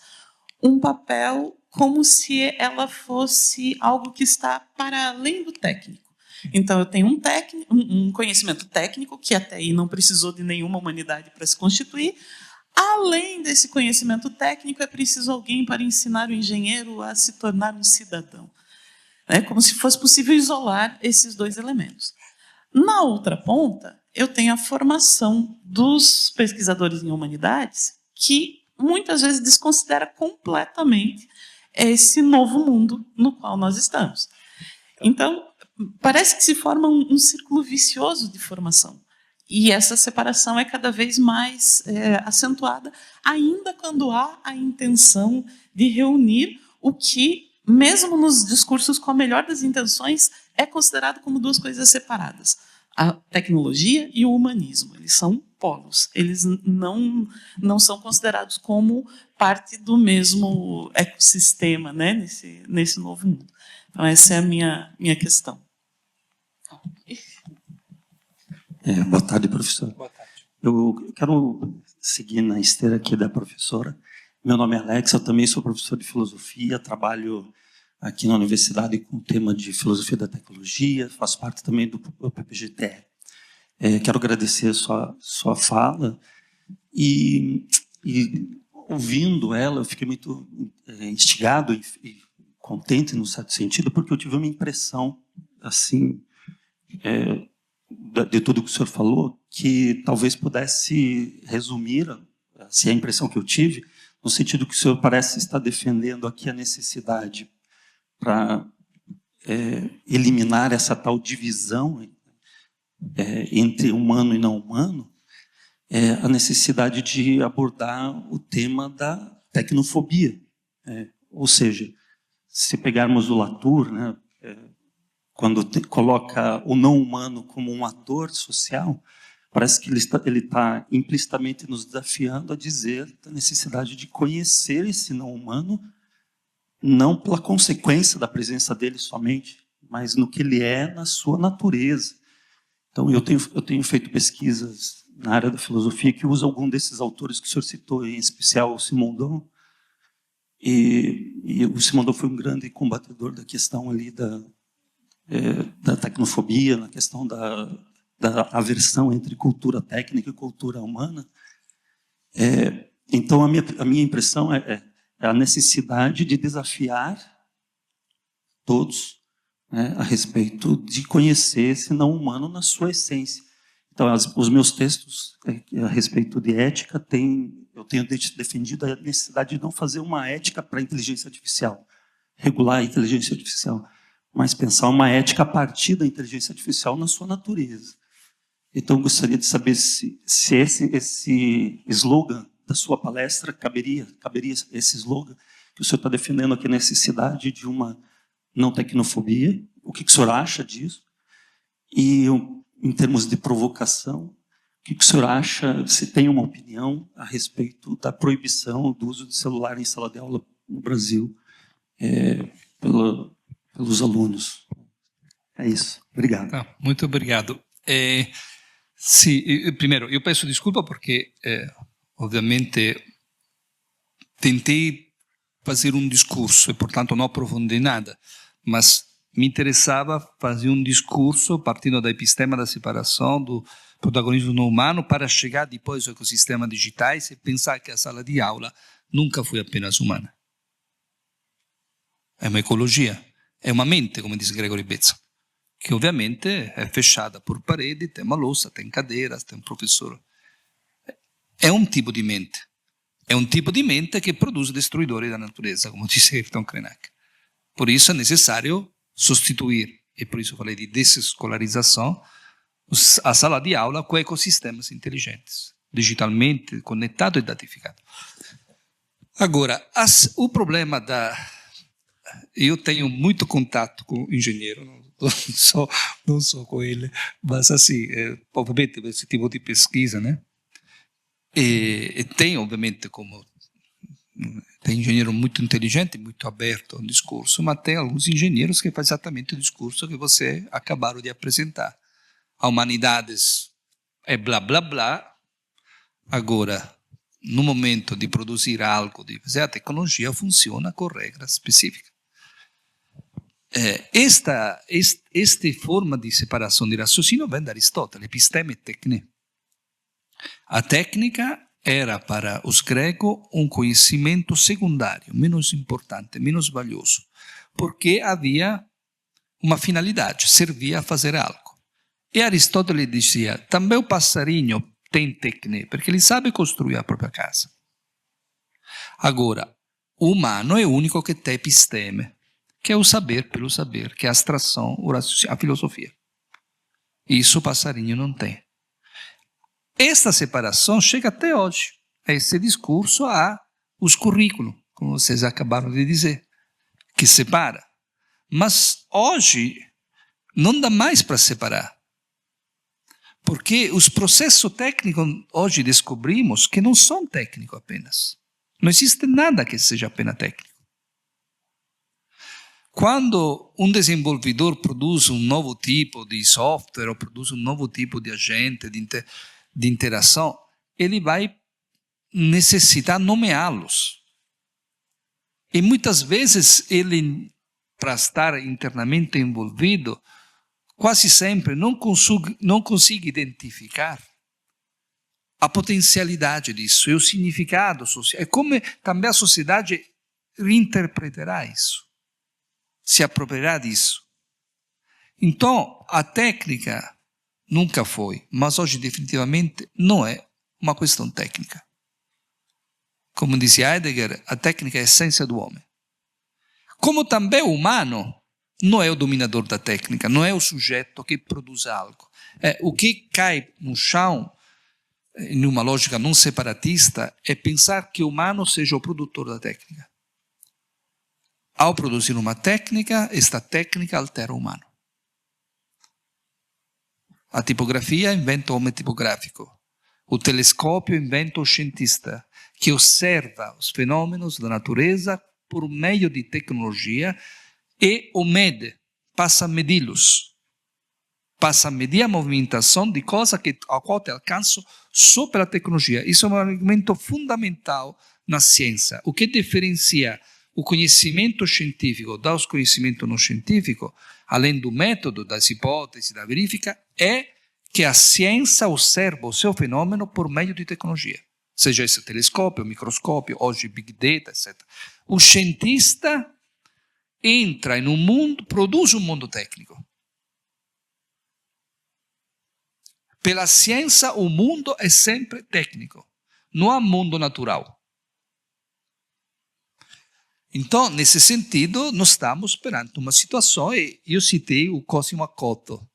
um papel como se ela fosse algo que está para além do técnico. Então, eu tenho um conhecimento técnico, que até aí não precisou de nenhuma humanidade para se constituir. Além desse conhecimento técnico, é preciso alguém para ensinar o engenheiro a se tornar um cidadão. É como se fosse possível isolar esses dois elementos. Na outra ponta, eu tenho a formação dos pesquisadores em humanidades, que muitas vezes desconsidera completamente esse novo mundo no qual nós estamos. Então, parece que se forma um círculo vicioso de formação. E essa separação é cada vez mais acentuada, ainda quando há a intenção de reunir o que, mesmo nos discursos com a melhor das intenções, é considerado como duas coisas separadas. A tecnologia e o humanismo. Eles são polos. Eles não são considerados como parte do mesmo ecossistema, né, nesse novo mundo. Então, essa é a minha questão. Boa tarde, professor. Boa tarde. Eu quero seguir na esteira aqui da professora. Meu nome é Alex, eu também sou professor de filosofia, trabalho aqui na universidade com o tema de filosofia da tecnologia, faço parte também do PPGTR. Quero agradecer a sua fala e ouvindo ela, eu fiquei muito instigado e contente, num certo sentido, porque eu tive uma impressão, assim, de tudo que o senhor falou, que talvez pudesse resumir, assim, a impressão que eu tive, no sentido que o senhor parece estar defendendo aqui a necessidade para eliminar essa tal divisão entre humano e não humano, a necessidade de abordar o tema da tecnofobia. Ou seja, se pegarmos o Latour, né, quando coloca o não humano como um ator social, parece que ele está implicitamente nos desafiando a dizer da necessidade de conhecer esse não humano, não pela consequência da presença dele somente, mas no que ele é na sua natureza. Então, eu tenho feito pesquisas na área da filosofia que usam algum desses autores que o senhor citou, em especial o Simondon, e o Simondon foi um grande combatedor da questão ali da tecnofobia, na questão da aversão entre cultura técnica e cultura humana. Então, a minha impressão é a necessidade de desafiar todos, né, a respeito de conhecer esse não humano na sua essência. Então, os meus textos a respeito de ética eu tenho defendido a necessidade de não fazer uma ética para a inteligência artificial, regular a inteligência artificial, mas pensar uma ética a partir da inteligência artificial na sua natureza. Então, gostaria de saber se esse slogan da sua palestra caberia esse slogan que o senhor está defendendo aqui, a necessidade de uma não tecnofobia. O que o senhor acha disso? E, em termos de provocação, o que o senhor acha, se tem uma opinião a respeito da proibição do uso de celular em sala de aula no Brasil pelos alunos? É isso. Obrigado. Muito obrigado. Primeiro, eu peço desculpa porque, obviamente, tentei fazer um discurso e, portanto, não aprofundei nada, mas me interessava fazer um discurso partindo da epistema da separação, do protagonismo não humano, para chegar depois ao ecossistema digitais e pensar que a sala de aula nunca foi apenas humana. É uma ecologia, é uma mente, como diz Gregory Bateson, que ovviamente é fechada por parede, tem uma louça, tem cadeiras, tem um professor. É um tipo de mente. É um tipo de mente que produz destruidores da natureza, como disse Ayrton Krenak. Por isso é necessário substituir, e por isso eu falei de desescolarização, a sala de aula com ecossistemas inteligentes, digitalmente conectado e datificado. Agora, o problema da... Eu tenho muito contato com o engenheiro, não só com ele, mas assim, obviamente, esse tipo de pesquisa, né? E tem, obviamente, como... Tem engenheiro muito inteligente, muito aberto ao discurso, mas tem alguns engenheiros que fazem exatamente o discurso que você acabaram de apresentar. A humanidades é blá, blá, blá. Agora, no momento de produzir algo, de fazer a tecnologia, funciona com regras específicas. Esta forma de separação de raciocínio vem de Aristóteles, episteme e tecne. A técnica era para os gregos um conhecimento secundário, menos importante, menos valioso, porque havia uma finalidade, servia a fazer algo. E Aristóteles dizia, também o passarinho tem tecne, porque ele sabe construir a própria casa. Agora, o humano é o único que tem episteme, que é o saber pelo saber, que é a abstração, a filosofia. Isso o passarinho não tem. Esta separação chega até hoje. Esse discurso há os currículos, como vocês acabaram de dizer, que separa. Mas hoje não dá mais para separar. Porque os processos técnicos, hoje descobrimos que não são técnicos apenas. Não existe nada que seja apenas técnico. Quando um desenvolvedor produz um novo tipo de software ou produz um novo tipo de agente de interação, ele vai necessitar nomeá-los. E muitas vezes ele, para estar internamente envolvido, quase sempre não consegue identificar a potencialidade disso e o significado social. É como também a sociedade reinterpretará isso, se apropriará disso. Então, a técnica nunca foi, mas hoje definitivamente não é uma questão técnica. Como dizia Heidegger, a técnica é a essência do homem. Como também o humano não é o dominador da técnica, não é o sujeito que produz algo. O que cai no chão, em uma lógica não separatista, é pensar que o humano seja o produtor da técnica. Ao produzir uma técnica, esta técnica altera o humano. A tipografia inventa o homem tipográfico. O telescópio inventa o cientista, que observa os fenômenos da natureza por meio de tecnologia e o mede, passa a medi-los. Passa a medir a movimentação de coisas a qual te alcanço só pela tecnologia. Isso é um argumento fundamental na ciência. O que diferencia o conhecimento científico dos conhecimentos não científicos, além do método, das hipóteses, da verifica, é que a ciência observa o seu fenômeno por meio de tecnologia. Seja esse telescópio, microscópio, hoje Big Data, etc. O cientista entra em um mundo, produz um mundo técnico. Pela ciência, o mundo é sempre técnico. Não há mundo natural. Então, nesse sentido, nós estamos perante uma situação, e eu citei o Cosimo Acotto.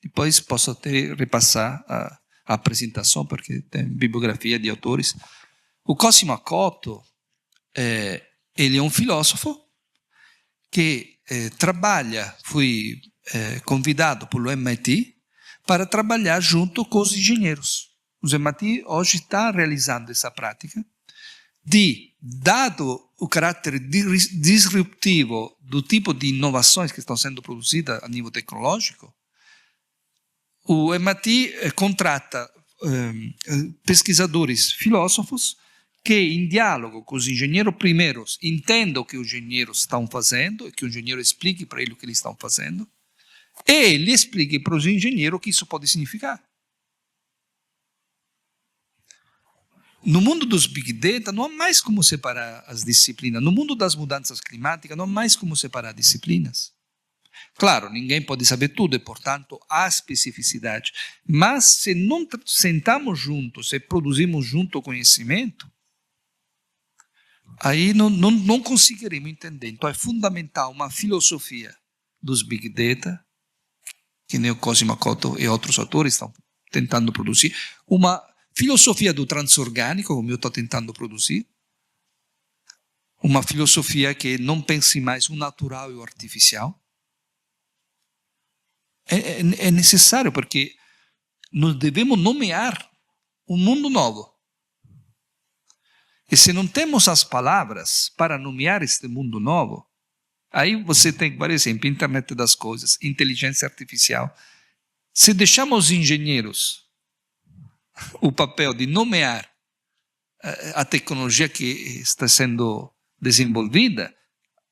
Depois posso até repassar a apresentação, porque tem bibliografia de autores. O Cosimo Acotto, ele é um filósofo que foi convidado pelo MIT para trabalhar junto com os engenheiros. O MIT hoje está realizando essa prática dado o caráter disruptivo do tipo de inovações que estão sendo produzidas a nível tecnológico, o MIT contrata pesquisadores, filósofos, che in dialogo com os engenheiros primeiros entendam o que os engenheiros estão fazendo e que o engenheiro explique para ele o que eles estão fazendo e ele explique para os engenheiros o que isso pode significar. No mundo dos Big Data não há mais como separar as disciplinas. No mundo das mudanças climáticas não há mais como separar disciplinas. Claro, ninguém pode saber tudo e, portanto, há especificidade. Mas se não sentamos juntos, se produzimos junto o conhecimento, aí não conseguiremos entender. Então é fundamental uma filosofia dos Big Data, que nem o Cosimo Cotto e outros autores estão tentando produzir, uma filosofia do transorgânico, como eu estou tentando produzir, uma filosofia que não pense mais o natural e o artificial. É necessário, porque nós devemos nomear um mundo novo. E se não temos as palavras para nomear este mundo novo, aí você tem, por exemplo, internet das coisas, inteligência artificial. Se deixamos os engenheiros o papel de nomear a tecnologia que está sendo desenvolvida,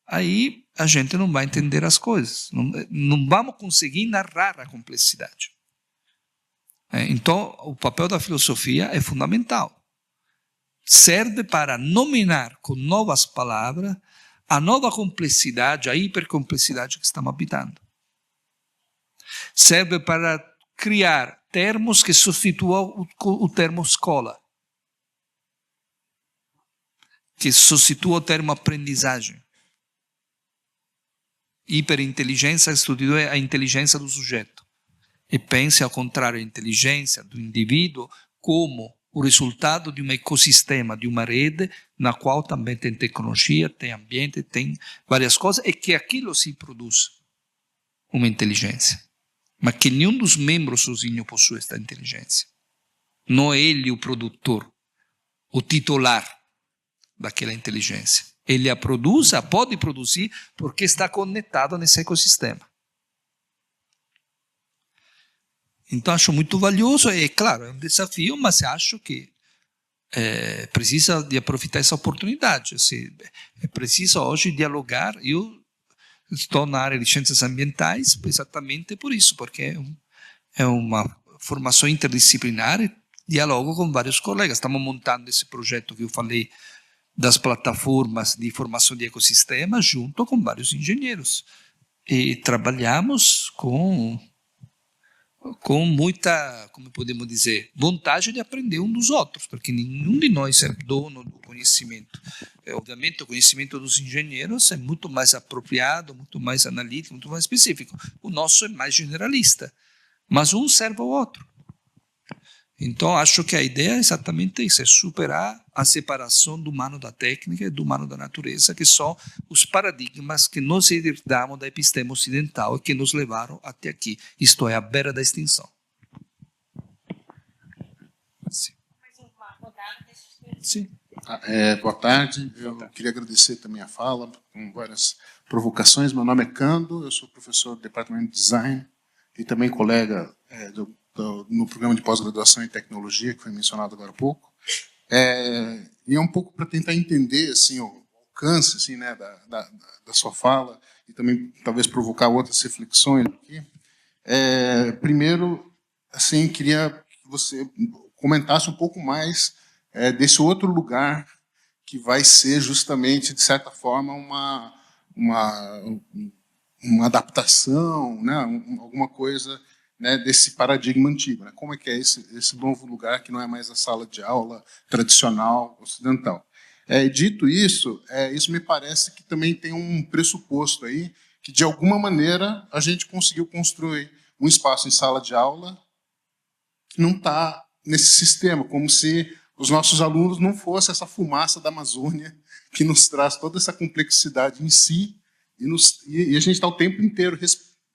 aí a gente não vai entender as coisas. Não vamos conseguir narrar a complexidade. Então, o papel da filosofia é fundamental. Serve para nominar com novas palavras a nova complexidade, a hipercomplexidade que estamos habitando. Serve para criar termos que substituam o termo escola, que substitua o termo aprendizagem. Hiperinteligência estuda a inteligência do sujeito e pensa ao contrário a inteligência do indivíduo como o resultado de um ecossistema, de uma rede na qual também tem tecnologia, tem ambiente, tem várias coisas e que aquilo sim produz uma inteligência. Mas que nenhum dos membros sozinho possui esta inteligência. Não é ele o produtor, o titular daquela inteligência. Ele a produz, a pode produzir, porque está conectado nesse ecossistema. Então, acho muito valioso, e claro, é um desafio, mas acho que precisa de aproveitar essa oportunidade. É preciso hoje dialogar. Eu estou na área de ciências ambientais exatamente por isso, porque é uma formação interdisciplinar e dialogo com vários colegas. Estamos montando esse projeto que eu falei das plataformas de formação de ecossistemas junto com vários engenheiros. E trabalhamos com muita, como podemos dizer, vontade de aprender um dos outros, porque nenhum de nós é dono do conhecimento. Obviamente, o conhecimento dos engenheiros é muito mais apropriado, muito mais analítico, muito mais específico. O nosso é mais generalista, mas um serve ao outro. Então, acho que a ideia é exatamente isso, é superar a separação do humano da técnica e do humano da natureza, que são os paradigmas que nós herdamos da episteme ocidental e que nos levaram até aqui, isto é, à beira da extinção. Sim. Sim. Boa tarde, eu queria agradecer também a fala, com várias provocações. Meu nome é Cando, eu sou professor do Departamento de Design e também colega no programa de pós-graduação em tecnologia, que foi mencionado agora há pouco. E é um pouco para tentar entender assim, o alcance assim, né, da sua fala e também talvez provocar outras reflexões aqui. Primeiro, assim, queria que você comentasse um pouco mais desse outro lugar que vai ser justamente, de certa forma, uma adaptação, né, alguma coisa, né, desse paradigma antigo. Né? Como é que é esse novo lugar que não é mais a sala de aula tradicional ocidental? Dito isso, isso me parece que também tem um pressuposto aí que, de alguma maneira, a gente conseguiu construir um espaço em sala de aula que não está nesse sistema, como se os nossos alunos não fossem essa fumaça da Amazônia que nos traz toda essa complexidade em si e a gente está o tempo inteiro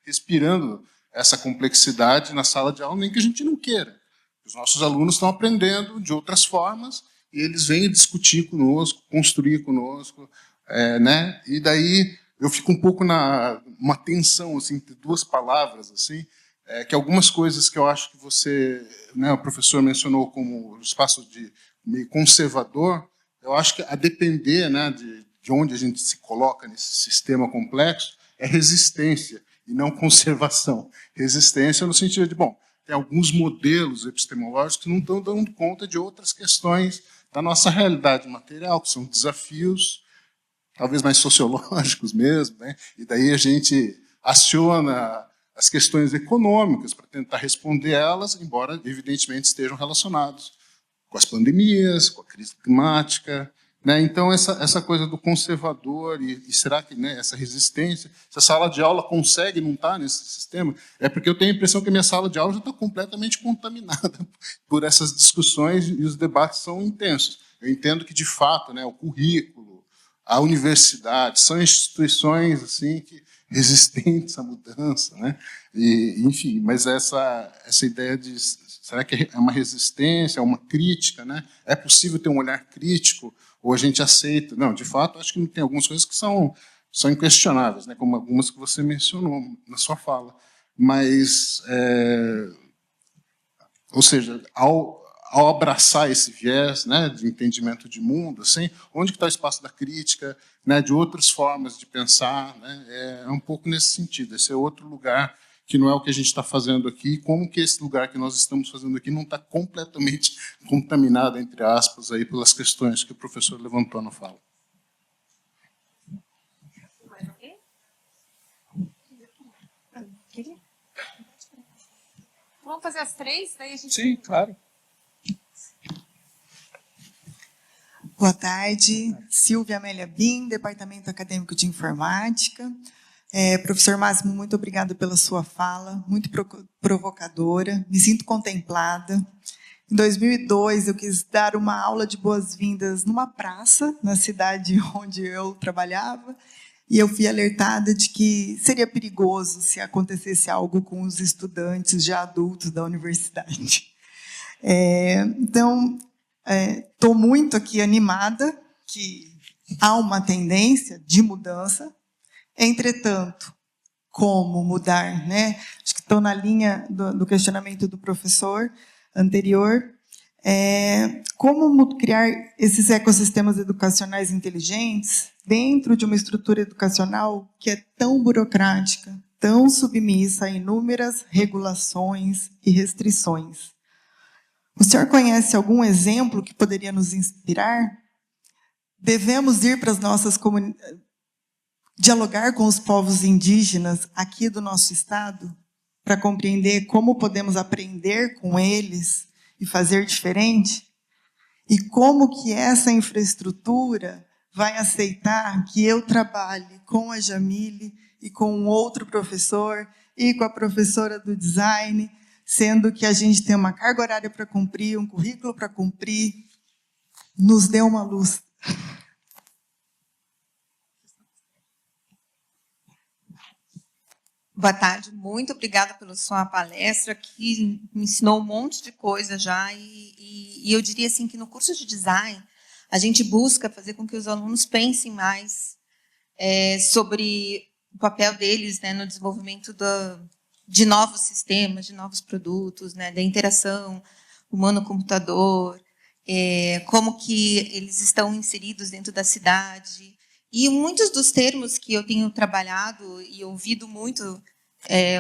respirando essa complexidade na sala de aula, nem que a gente não queira. Os nossos alunos estão aprendendo de outras formas e eles vêm discutir conosco, construir conosco, né? E daí eu fico um pouco uma tensão assim, entre duas palavras, assim, que algumas coisas que eu acho que você, né, o professor mencionou como espaço de meio conservador, eu acho que a depender, né, de onde a gente se coloca nesse sistema complexo, é resistência e não conservação. Resistência no sentido de, bom, tem alguns modelos epistemológicos que não estão dando conta de outras questões da nossa realidade material, que são desafios talvez mais sociológicos mesmo, né? E daí a gente aciona as questões econômicas para tentar responder elas, embora evidentemente estejam relacionados com as pandemias, com a crise climática, né? Então essa coisa do conservador e será que, né, essa resistência, se a sala de aula consegue não estar nesse sistema, é porque eu tenho a impressão que a minha sala de aula já está completamente contaminada por essas discussões e os debates são intensos. Eu entendo que de fato, né, o currículo, a universidade são instituições assim que resistentes à mudança, né? E, enfim, mas essa ideia de será que é uma resistência, é uma crítica, né? É possível ter um olhar crítico ou a gente aceita? Não, de fato, acho que tem algumas coisas que são inquestionáveis, né? Como algumas que você mencionou na sua fala, mas ou seja, ao abraçar esse viés, né, de entendimento de mundo, assim, onde que está o espaço da crítica, né, de outras formas de pensar, né, é um pouco nesse sentido. Esse é outro lugar que não é o que a gente está fazendo aqui, como que esse lugar que nós estamos fazendo aqui não está completamente contaminado, entre aspas, aí, pelas questões que o professor levantou na fala. Vamos fazer as 3? Daí a gente... Sim, claro. Boa tarde, Silvia Amélia Bim, Departamento Acadêmico de Informática. Professor Máximo, muito obrigada pela sua fala, muito provocadora, me sinto contemplada. Em 2002, eu quis dar uma aula de boas-vindas numa praça, na cidade onde eu trabalhava, e eu fui alertada de que seria perigoso se acontecesse algo com os estudantes já adultos da universidade. Então, estou muito aqui animada, que há uma tendência de mudança. Entretanto, como mudar, né? Acho que estou na linha do questionamento do professor anterior. Como criar esses ecossistemas educacionais inteligentes dentro de uma estrutura educacional que é tão burocrática, tão submissa a inúmeras regulações e restrições? O senhor conhece algum exemplo que poderia nos inspirar? Devemos ir para as nossas comunidades, dialogar com os povos indígenas aqui do nosso estado, para compreender como podemos aprender com eles e fazer diferente? E como que essa infraestrutura vai aceitar que eu trabalhe com a Jamile e com um outro professor e com a professora do design, sendo que a gente tem uma carga horária para cumprir, um currículo para cumprir? Nos dê uma luz. Boa tarde, muito obrigada pela sua palestra, que me ensinou um monte de coisa já, e eu diria assim que no curso de design a gente busca fazer com que os alunos pensem mais sobre o papel deles, né, no desenvolvimento de novos sistemas, de novos produtos, né, da interação humano-computador, como que eles estão inseridos dentro da cidade. E muitos dos termos que eu tenho trabalhado e ouvido muito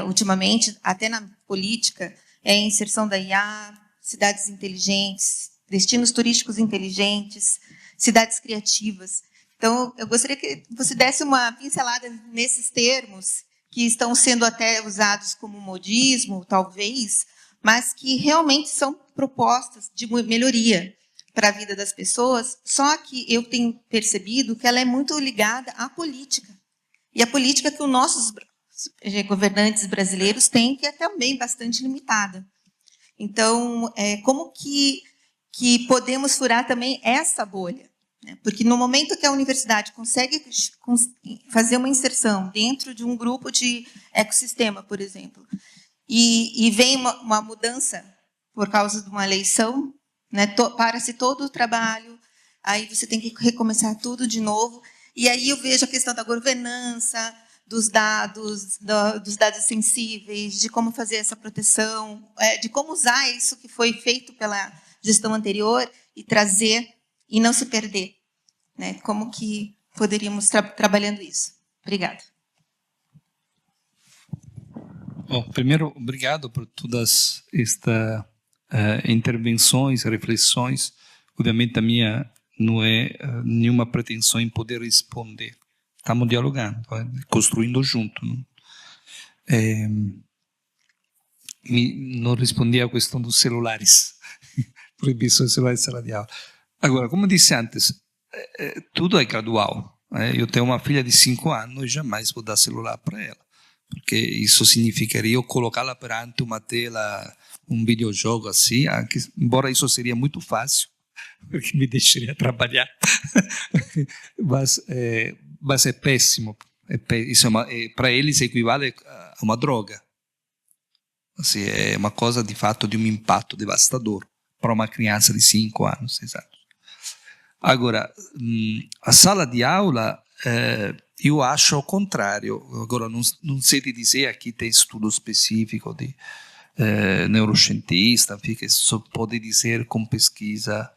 ultimamente, até na política, é a inserção da IA, cidades inteligentes, destinos turísticos inteligentes, cidades criativas. Então, eu gostaria que você desse uma pincelada nesses termos que estão sendo até usados como modismo, talvez, mas que realmente são propostas de melhoria para a vida das pessoas, só que eu tenho percebido que ela é muito ligada à política. E a política que os nossos governantes brasileiros têm, que é também bastante limitada. Então, como que podemos furar também essa bolha? Né? Porque no momento que a universidade consegue fazer uma inserção dentro de um grupo de ecossistema, por exemplo, e vem uma mudança por causa de uma eleição, né, para-se todo o trabalho, aí você tem que recomeçar tudo de novo, e aí eu vejo a questão da governança, dos dados sensíveis, de como fazer essa proteção, de como usar isso que foi feito pela gestão anterior e trazer e não se perder, né? Como que poderíamos trabalhando isso? Obrigada. Bom, primeiro, obrigado por todas estas intervenções, reflexões. Obviamente, a minha não é nenhuma pretensão em poder responder. Estamos dialogando, construindo junto. Não respondi à questão dos celulares, proibição de celulares em sala de aula. Agora, como disse antes, tudo é gradual. Eu tenho uma filha de 5 anos e jamais vou dar celular para ela, porque isso significaria eu colocá-la perante uma tela, um videojogo assim, embora isso seria muito fácil, porque me deixaria trabalhar, mas é péssimo. Isso para eles equivale a uma droga. Assim, é uma coisa de fato de um impacto devastador para uma criança de 5 anos, 6 anos. Agora, a sala de aula, eu acho ao contrário. Agora, não sei te dizer, aqui tem estudo específico de neurocientista, que só pode dizer com pesquisa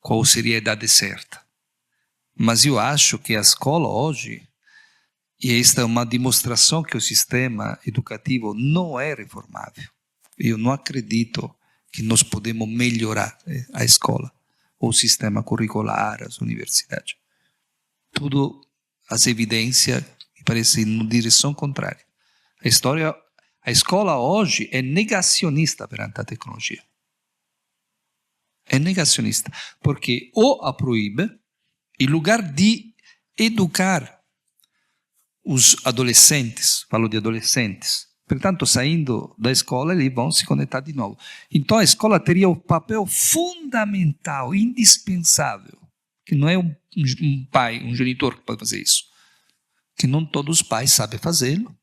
qual seria a idade certa. Mas eu acho que a escola hoje, e esta é uma demonstração que o sistema educativo não é reformável. Eu não acredito que nós podemos melhorar a escola, o sistema curricular, as universidades. Tudo, as evidências, me parecem na direção contrária. A escola hoje é negacionista perante a tecnologia. É negacionista, porque ou a proíbe, em lugar de educar os adolescentes, falo de adolescentes, portanto, saindo da escola, eles vão se conectar de novo. Então, a escola teria o papel fundamental, indispensável, que não é um pai, um genitor que pode fazer isso, que não todos os pais sabem fazê-lo,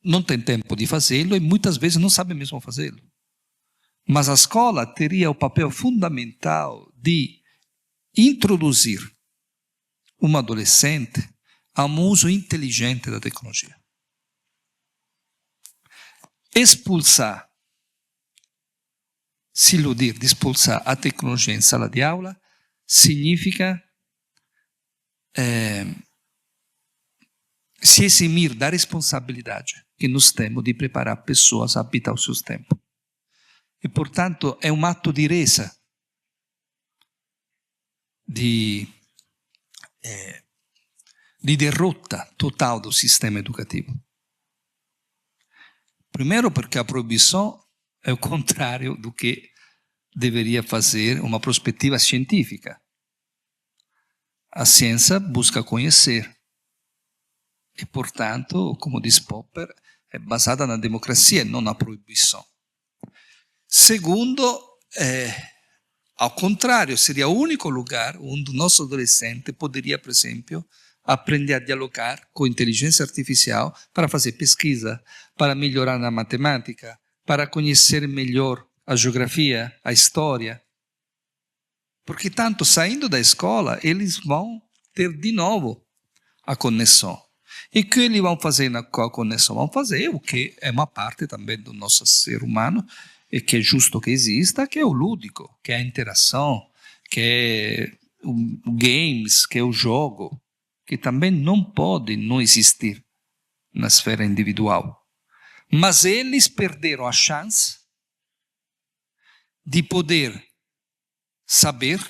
não tem tempo de fazê-lo e muitas vezes não sabem mesmo fazê-lo. Mas a escola teria o papel fundamental de introduzir um adolescente a um uso inteligente da tecnologia. Expulsar, se iludir de expulsar a tecnologia em sala de aula significa se eximir da responsabilidade que nós temos de preparar pessoas a habitar os seus tempos. E, portanto, é um ato de reza, de derrota total do sistema educativo. Primeiro, porque a proibição é o contrário do que deveria fazer uma perspectiva científica. A ciência busca conhecer. E, portanto, como diz Popper, é baseada na democracia, não na proibição. Segundo, ao contrário, seria o único lugar onde o nosso adolescente poderia, por exemplo, aprender a dialogar com inteligência artificial para fazer pesquisa, para melhorar na matemática, para conhecer melhor a geografia, a história. Porque tanto saindo da escola, eles vão ter de novo a conexão. E o que eles vão fazer com a conexão? Vão fazer o que é uma parte também do nosso ser humano, e que é justo que exista, que é o lúdico, que é a interação, que é o games, que é o jogo, que também não pode não existir na esfera individual. Mas eles perderam a chance de poder saber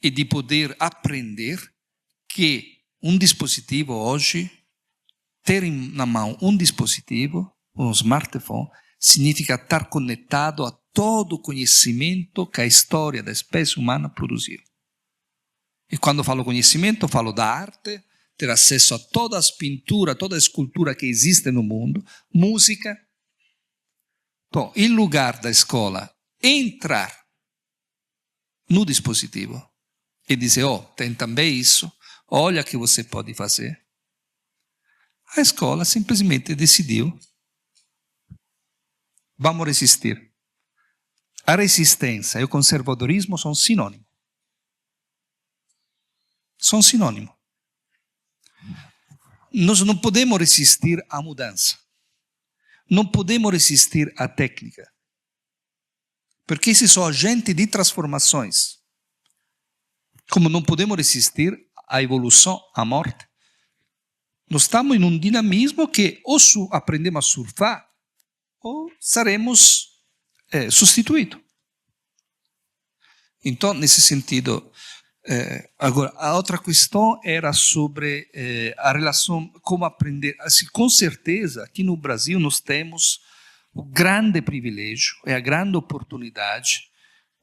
e de poder aprender que um dispositivo hoje, ter na mão um dispositivo, um smartphone, significa estar conectado a todo o conhecimento que a história da espécie humana produziu. E quando falo conhecimento, falo da arte, ter acesso a todas as pinturas, toda a escultura que existe no mundo, música. Então, em lugar da escola entrar no dispositivo e dizer, tem também isso, olha o que você pode fazer. A escola simplesmente decidiu, vamos resistir. A resistência e o conservadorismo são sinônimos. São sinônimos. Nós não podemos resistir à mudança. Não podemos resistir à técnica. Porque esses são agentes de transformações. como não podemos resistir à evolução, à morte, nós estamos em um dinamismo que ou aprendemos a surfar ou seremos substituídos. Então, nesse sentido, agora, a outra questão era sobre a relação, como aprender. Assim, com certeza, aqui no Brasil, nós temos o grande privilégio e a grande oportunidade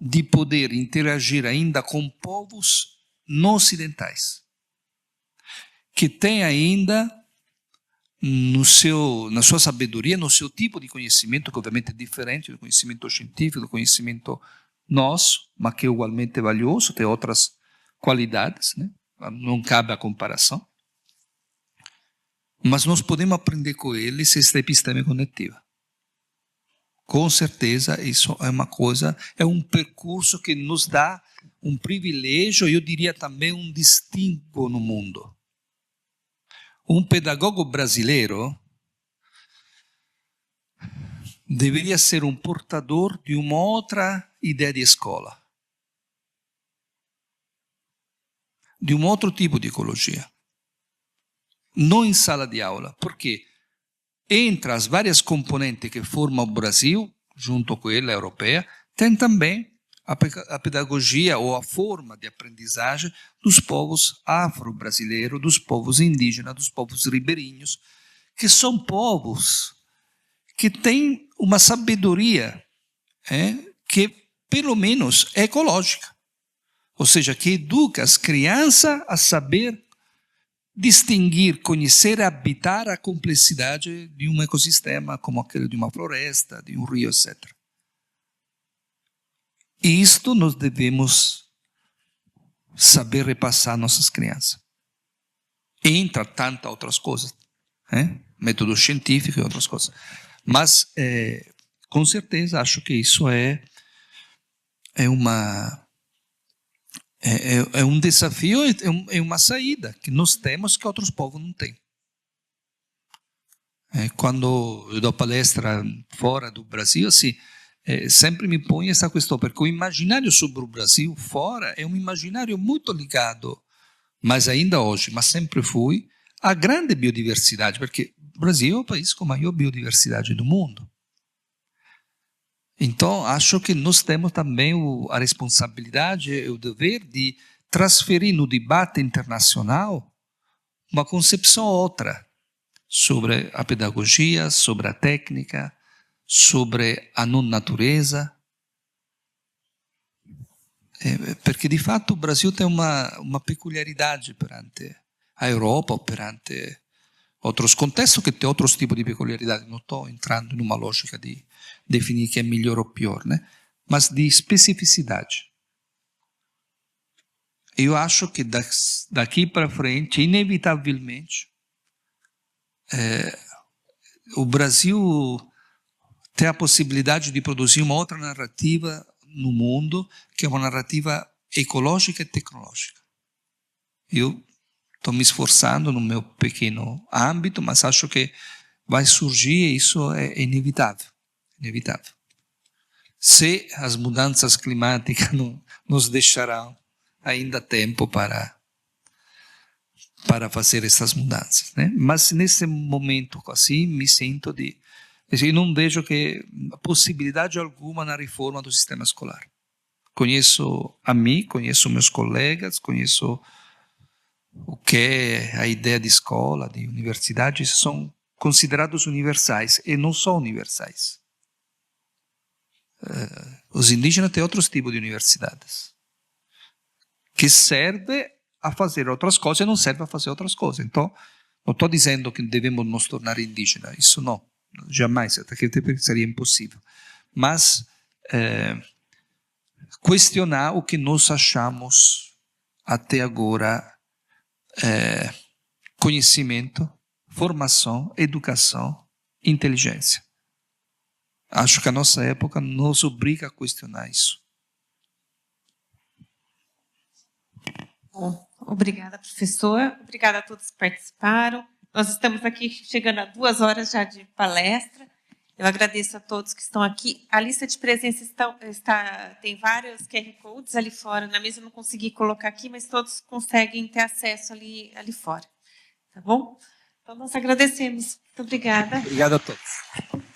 de poder interagir ainda com povos não ocidentais, que têm ainda na sua sabedoria, no seu tipo de conhecimento, que obviamente é diferente do conhecimento científico, do conhecimento nosso, mas que é igualmente valioso, tem outras qualidades, né? Não cabe a comparação. Mas nós podemos aprender com eles esta episteme conetiva. Com certeza, isso é uma coisa, é um percurso que nos dá um privilégio, eu diria também um distintivo no mundo. Um pedagogo brasileiro deveria ser um portador de uma outra ideia de escola, de um outro tipo de ecologia. Não em sala de aula, porque entre as várias componentes que formam o Brasil, junto com ela, a europeia, tem também a pedagogia ou a forma de aprendizagem dos povos afro-brasileiros, dos povos indígenas, dos povos ribeirinhos, que são povos que têm uma sabedoria que, pelo menos, é ecológica. Ou seja, que educa as crianças a saber distinguir, conhecer e habitar a complexidade de um ecossistema, como aquele de uma floresta, de um rio, etc. E isto nós devemos saber repassar às nossas crianças. Entra tantas outras coisas, método científico e outras coisas. Mas, com certeza, acho que isso é um desafio, é uma saída que nós temos que outros povos não têm. Quando eu dou palestra fora do Brasil, assim, sempre me põe essa questão, porque o imaginário sobre o Brasil fora é um imaginário muito ligado, mas ainda hoje, mas sempre foi, à grande biodiversidade, porque o Brasil é o país com a maior biodiversidade do mundo. Então, acho que nós temos também a responsabilidade e o dever de transferir no debate internacional uma concepção outra sobre a pedagogia, sobre a técnica, sobre a não-natureza. Porque, de fato, o Brasil tem uma peculiaridade perante a Europa, ou perante outros contextos que tem outros tipos de peculiaridade. Não estou entrando numa lógica de definir que é melhor ou pior, né? Mas de especificidade. Eu acho que daqui para frente, inevitavelmente, o Brasil tem a possibilidade de produzir uma outra narrativa no mundo, que é uma narrativa ecológica e tecnológica. Eu estou me esforçando no meu pequeno âmbito, mas acho que vai surgir e isso é inevitável. Inevitável. Se as mudanças climáticas não nos deixarão ainda tempo para fazer essas mudanças, né? Mas nesse momento assim me sinto eu não vejo que possibilidade alguma na reforma do sistema escolar. Conheço a mim, conheço meus colegas, conheço o que é a ideia de escola, de universidade, são considerados universais e não são universais. Os indígenas têm outros tipos de universidades que servem a fazer outras coisas e não servem a fazer outras coisas. Então, não estou dizendo que devemos nos tornar indígenas, isso não, jamais, até que seria impossível. Mas questionar o que nós achamos até agora conhecimento, formação, educação, inteligência. Acho que a nossa época nos obriga a questionar isso. Bom, obrigada, professor. Obrigada a todos que participaram. Nós estamos aqui chegando a 2 horas já de palestra. Eu agradeço a todos que estão aqui. A lista de presença tem vários QR Codes ali fora. Na mesa eu não consegui colocar aqui, mas todos conseguem ter acesso ali fora. Tá bom? Então, nós agradecemos. Muito obrigada. Obrigado a todos.